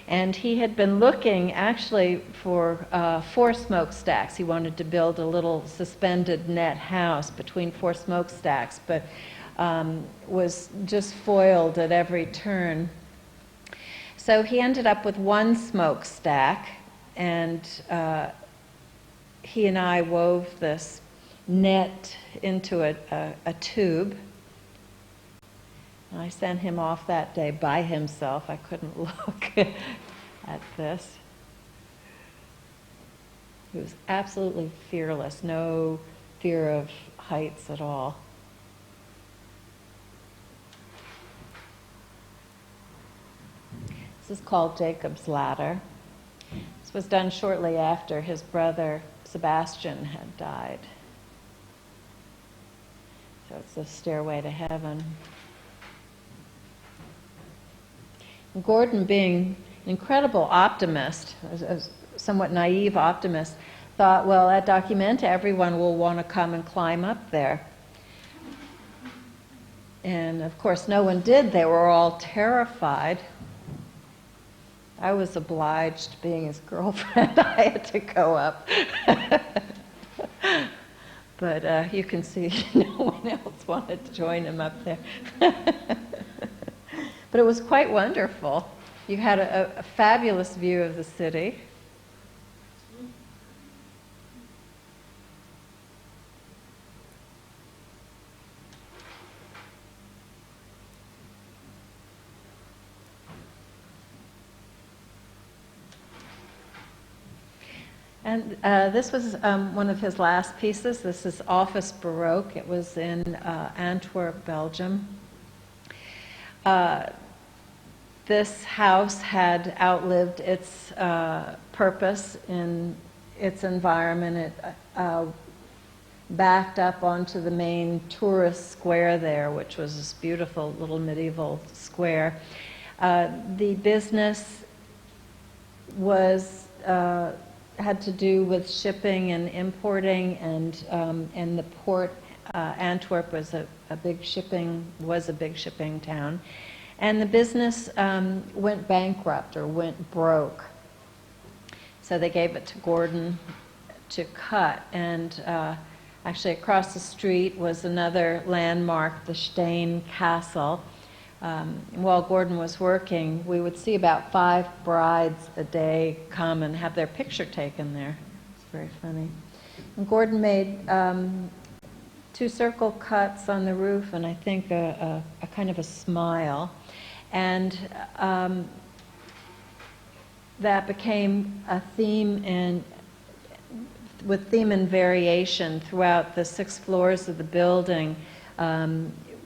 And he had been looking actually for 4 smokestacks. He wanted to build a little suspended net house between 4 smokestacks, but was just foiled at every turn. So he ended up with 1 smokestack, and he and I wove this net into a tube. I sent him off that day by himself. I couldn't look at this. He was absolutely fearless, no fear of heights at all. This is called Jacob's Ladder. This was done shortly after his brother Sebastian had died. So it's the stairway to heaven. Gordon, being an incredible optimist, a somewhat naive optimist, thought, well, at Documenta, everyone will want to come and climb up there. And of course, no one did. They were all terrified. I was obliged, being his girlfriend, I had to go up. But you can see no one else wanted to join him up there. But it was quite wonderful. You had a fabulous view of the city. And this was one of his last pieces. This is Office Baroque. It was in Antwerp, Belgium. This house had outlived its purpose in its environment. It backed up onto the main tourist square there, which was this beautiful little medieval square. The business was had to do with shipping and importing, and the port, Antwerp was a big shipping town. And the business went bankrupt or went broke. So they gave it to Gordon to cut. And actually across the street was another landmark, the Stein Castle. While Gordon was working, we would see about 5 brides a day come and have their picture taken there. It's very funny. And Gordon made 2 circle cuts on the roof, and I think a kind of a smile. And that became a theme, and with theme and variation throughout the 6 floors of the building.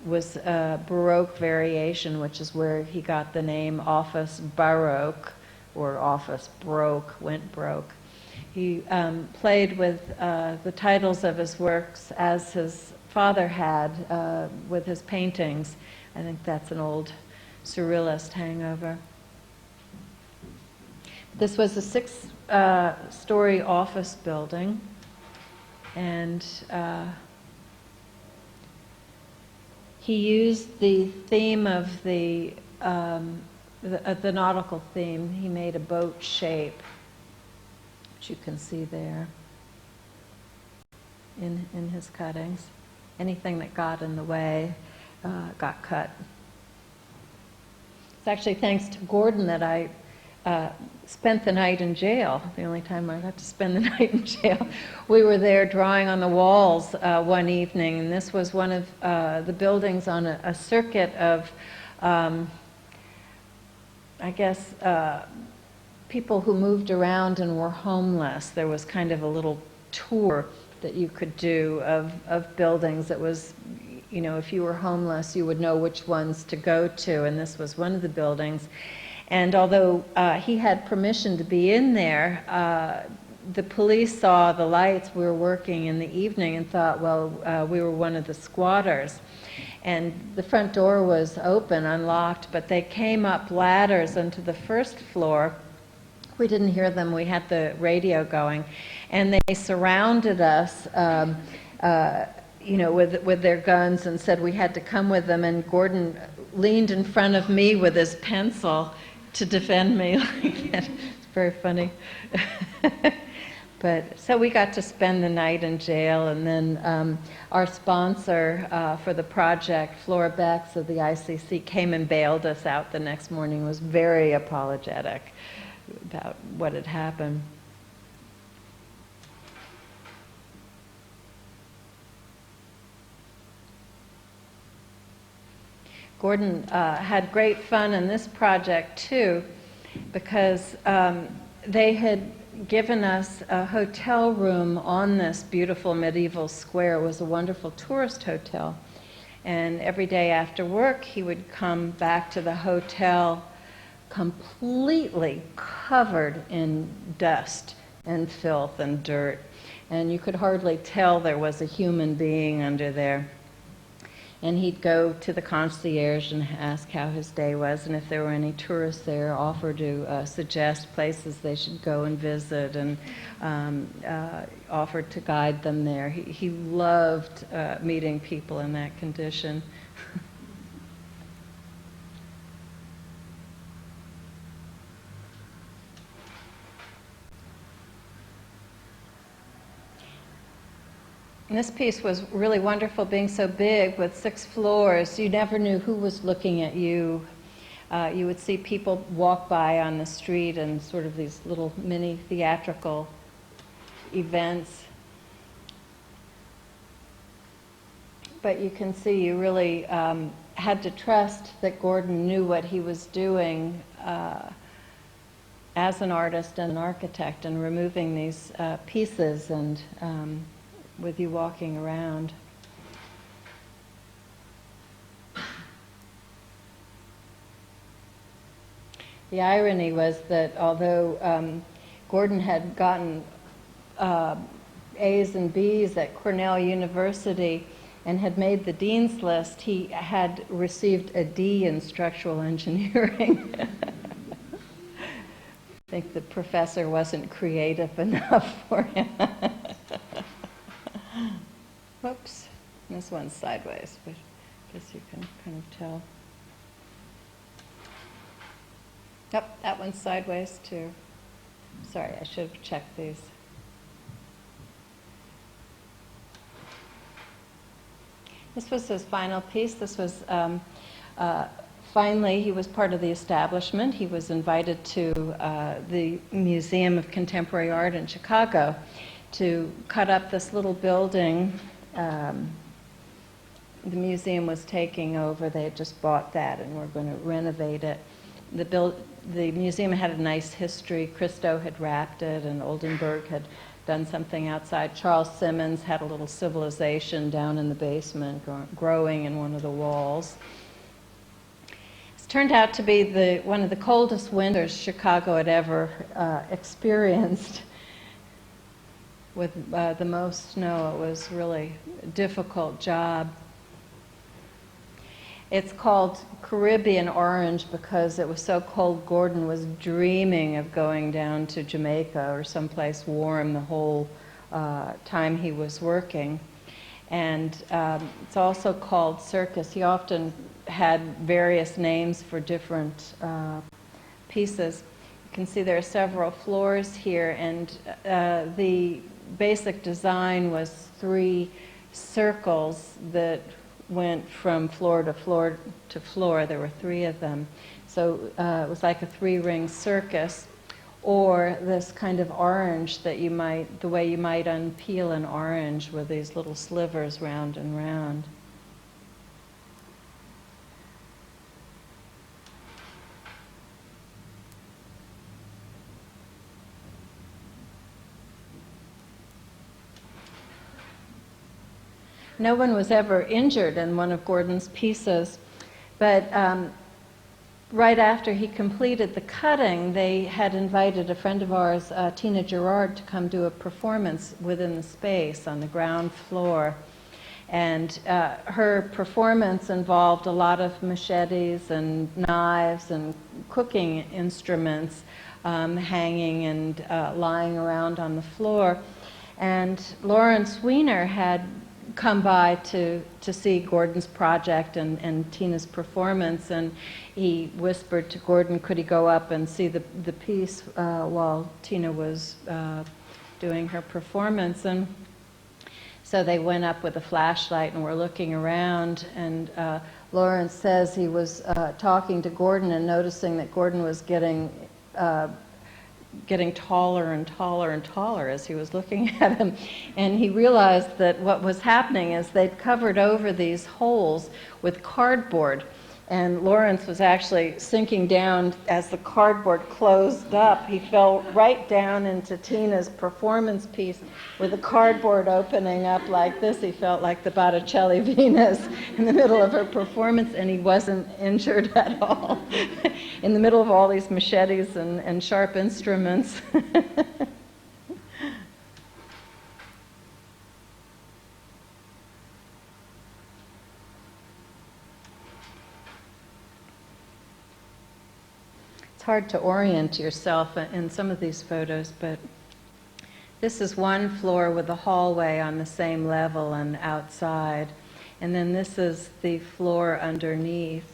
Was a Baroque variation, which is where he got the name Office Baroque, or Office Broke, went broke. He played with the titles of his works as his father had with his paintings. I think that's an old surrealist hangover. This was a 6-story office building, and he used the theme of the nautical theme. He made a boat shape, which you can see there. in his cuttings. Anything that got in the way got cut. It's actually thanks to Gordon that I spent the night in jail, the only time I got to spend the night in jail. We were there drawing on the walls one evening, and this was one of the buildings on a circuit of, I guess, people who moved around and were homeless. There was kind of a little tour that you could do of buildings that was, you know, if you were homeless, you would know which ones to go to, and this was one of the buildings. And although he had permission to be in there, the police saw the lights. We were working in the evening and thought, well, we were one of the squatters. And the front door was open, unlocked, but they came up ladders onto the first floor. We didn't hear them. We had the radio going. And they surrounded us, you know, with their guns and said we had to come with them. And Gordon leaned in front of me with his pencil to defend me like that. It's very funny. But so we got to spend the night in jail, and then our sponsor for the project, Flora Becks of the ICC, came and bailed us out the next morning. Was very apologetic about what had happened. Gordon had great fun in this project too, because they had given us a hotel room on this beautiful medieval square. It was a wonderful tourist hotel. And every day after work, he would come back to the hotel completely covered in dust and filth and dirt. And you could hardly tell there was a human being under there. And he'd go to the concierge and ask how his day was, and if there were any tourists there, offer to suggest places they should go and visit, and offered to guide them there. He loved meeting people in that condition. And this piece was really wonderful, being so big with 6 floors. You never knew who was looking at you. You would see people walk by on the street and sort of these little mini theatrical events. But you can see you really had to trust that Gordon knew what he was doing as an artist and an architect, and removing these pieces and with you walking around. The irony was that although Gordon had gotten A's and B's at Cornell University and had made the dean's list, he had received a D in structural engineering. I think the professor wasn't creative enough for him. Whoops, this one's sideways, but I guess you can kind of tell. Yep, that one's sideways too. Sorry, I should have checked these. This was his final piece. This was, finally, he was part of the establishment. He was invited to the Museum of Contemporary Art in Chicago to cut up this little building. The museum was taking over. They had just bought that and were going to renovate it. The museum had a nice history. Christo had wrapped it, and Oldenburg had done something outside. Charles Simmons had a little civilization down in the basement growing in one of the walls. It's turned out to be one of the coldest winters Chicago had ever experienced. With the most snow, it was really a difficult job. It's called Caribbean Orange because it was so cold. Gordon was dreaming of going down to Jamaica or someplace warm the whole time he was working. And it's also called Circus. He often had various names for different pieces. You can see there are several floors here, and the basic design was 3 circles that went from floor to floor to floor. There were 3 of them. So it was like a 3-ring circus, or this kind of orange that you might, the way you might unpeel an orange with these little slivers round and round. No one was ever injured in one of Gordon's pieces, but right after he completed the cutting, they had invited a friend of ours, Tina Gerard, to come do a performance within the space on the ground floor. And her performance involved a lot of machetes and knives and cooking instruments hanging and lying around on the floor. And Lawrence Weiner had come by to see Gordon's project and Tina's performance, and he whispered to Gordon, could he go up and see the piece while Tina was doing her performance. And so they went up with a flashlight and were looking around, and Lawrence says he was talking to Gordon and noticing that Gordon was getting taller and taller and taller as he was looking at him. And he realized that what was happening is they'd covered over these holes with cardboard. And Lawrence was actually sinking down as the cardboard closed up. He fell right down into Tina's performance piece with the cardboard opening up like this. He felt like the Botticelli Venus in the middle of her performance, and he wasn't injured at all in the middle of all these machetes and sharp instruments. Hard to orient yourself in some of these photos, but this is one floor with a hallway on the same level and outside, and then this is the floor underneath,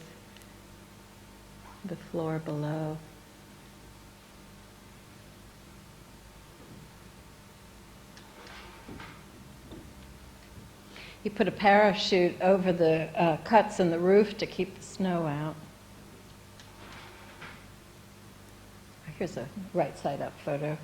the floor below. He put a parachute over the cuts in the roof to keep the snow out. Here's a right side up photo.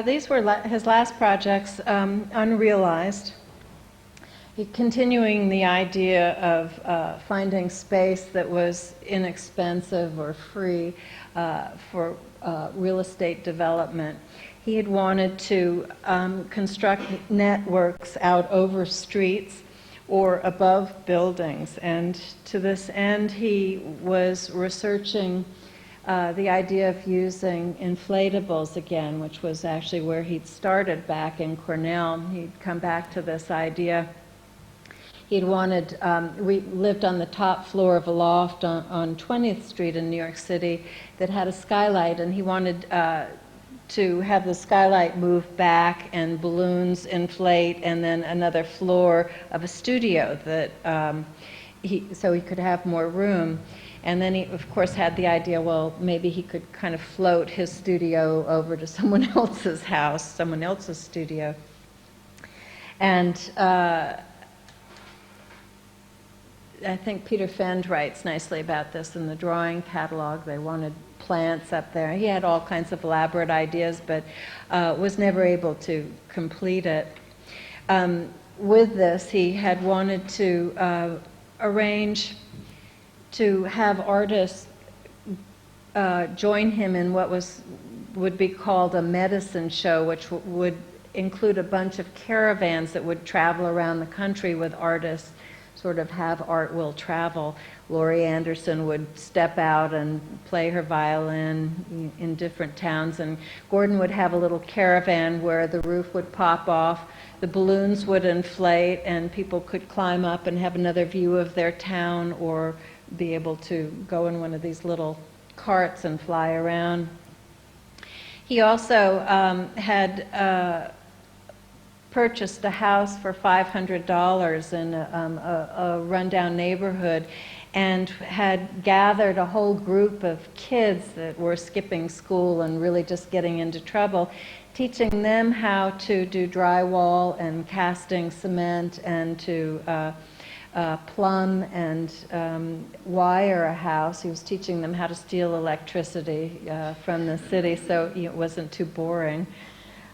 These were his last projects, unrealized. Continuing the idea of finding space that was inexpensive or free for real estate development. He had wanted to construct networks out over streets or above buildings, and to this end he was researching the idea of using inflatables again, which was actually where he'd started back in Cornell. He'd come back to this idea. He'd wanted, we lived on the top floor of a loft on 20th Street in New York City that had a skylight, and he wanted to have the skylight move back and balloons inflate, and then another floor of a studio that so he could have more room. And then he, of course, had the idea, well, maybe he could kind of float his studio over to someone else's house, someone else's studio. And I think Peter Fend writes nicely about this in the drawing catalog. They wanted plants up there. He had all kinds of elaborate ideas, but was never able to complete it. With this, he had wanted to arrange to have artists join him in what would be called a medicine show, which would include a bunch of caravans that would travel around the country with artists, sort of have art will travel. Laurie Anderson would step out and play her violin in different towns, and Gordon would have a little caravan where the roof would pop off, the balloons would inflate, and people could climb up and have another view of their town, or be able to go in one of these little carts and fly around. He also had purchased a house for $500 in a rundown neighborhood, and had gathered a whole group of kids that were skipping school and really just getting into trouble, teaching them how to do drywall and casting cement and to plumb and wire a house. He was teaching them how to steal electricity from the city, so it wasn't too boring.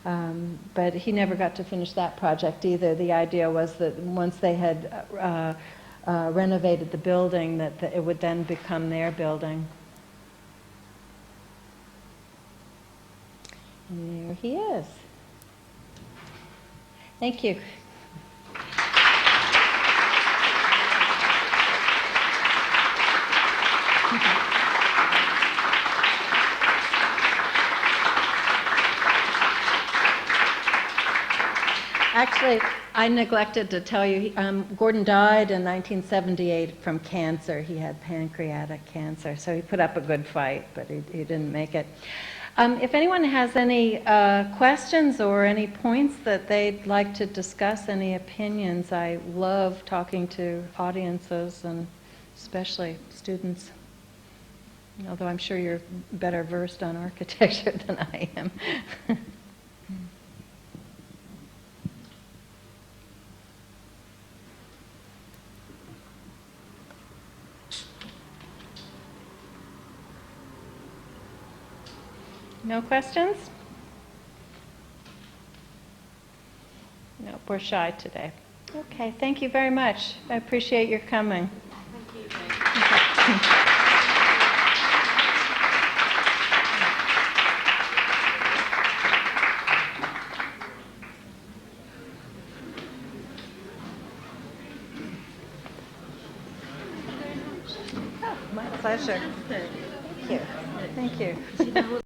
But he never got to finish that project either. The idea was that once they had renovated the building, that it would then become their building. And there he is. Thank you. Actually, I neglected to tell you, Gordon died in 1978 from cancer. He had pancreatic cancer, so he put up a good fight, but he didn't make it. If anyone has any questions or any points that they'd like to discuss, any opinions, I love talking to audiences and especially students, although I'm sure you're better versed on architecture than I am. No questions? Nope, we're shy today. Okay, thank you very much. I appreciate your coming. Thank you. Oh, my pleasure. Thank you. Thank you.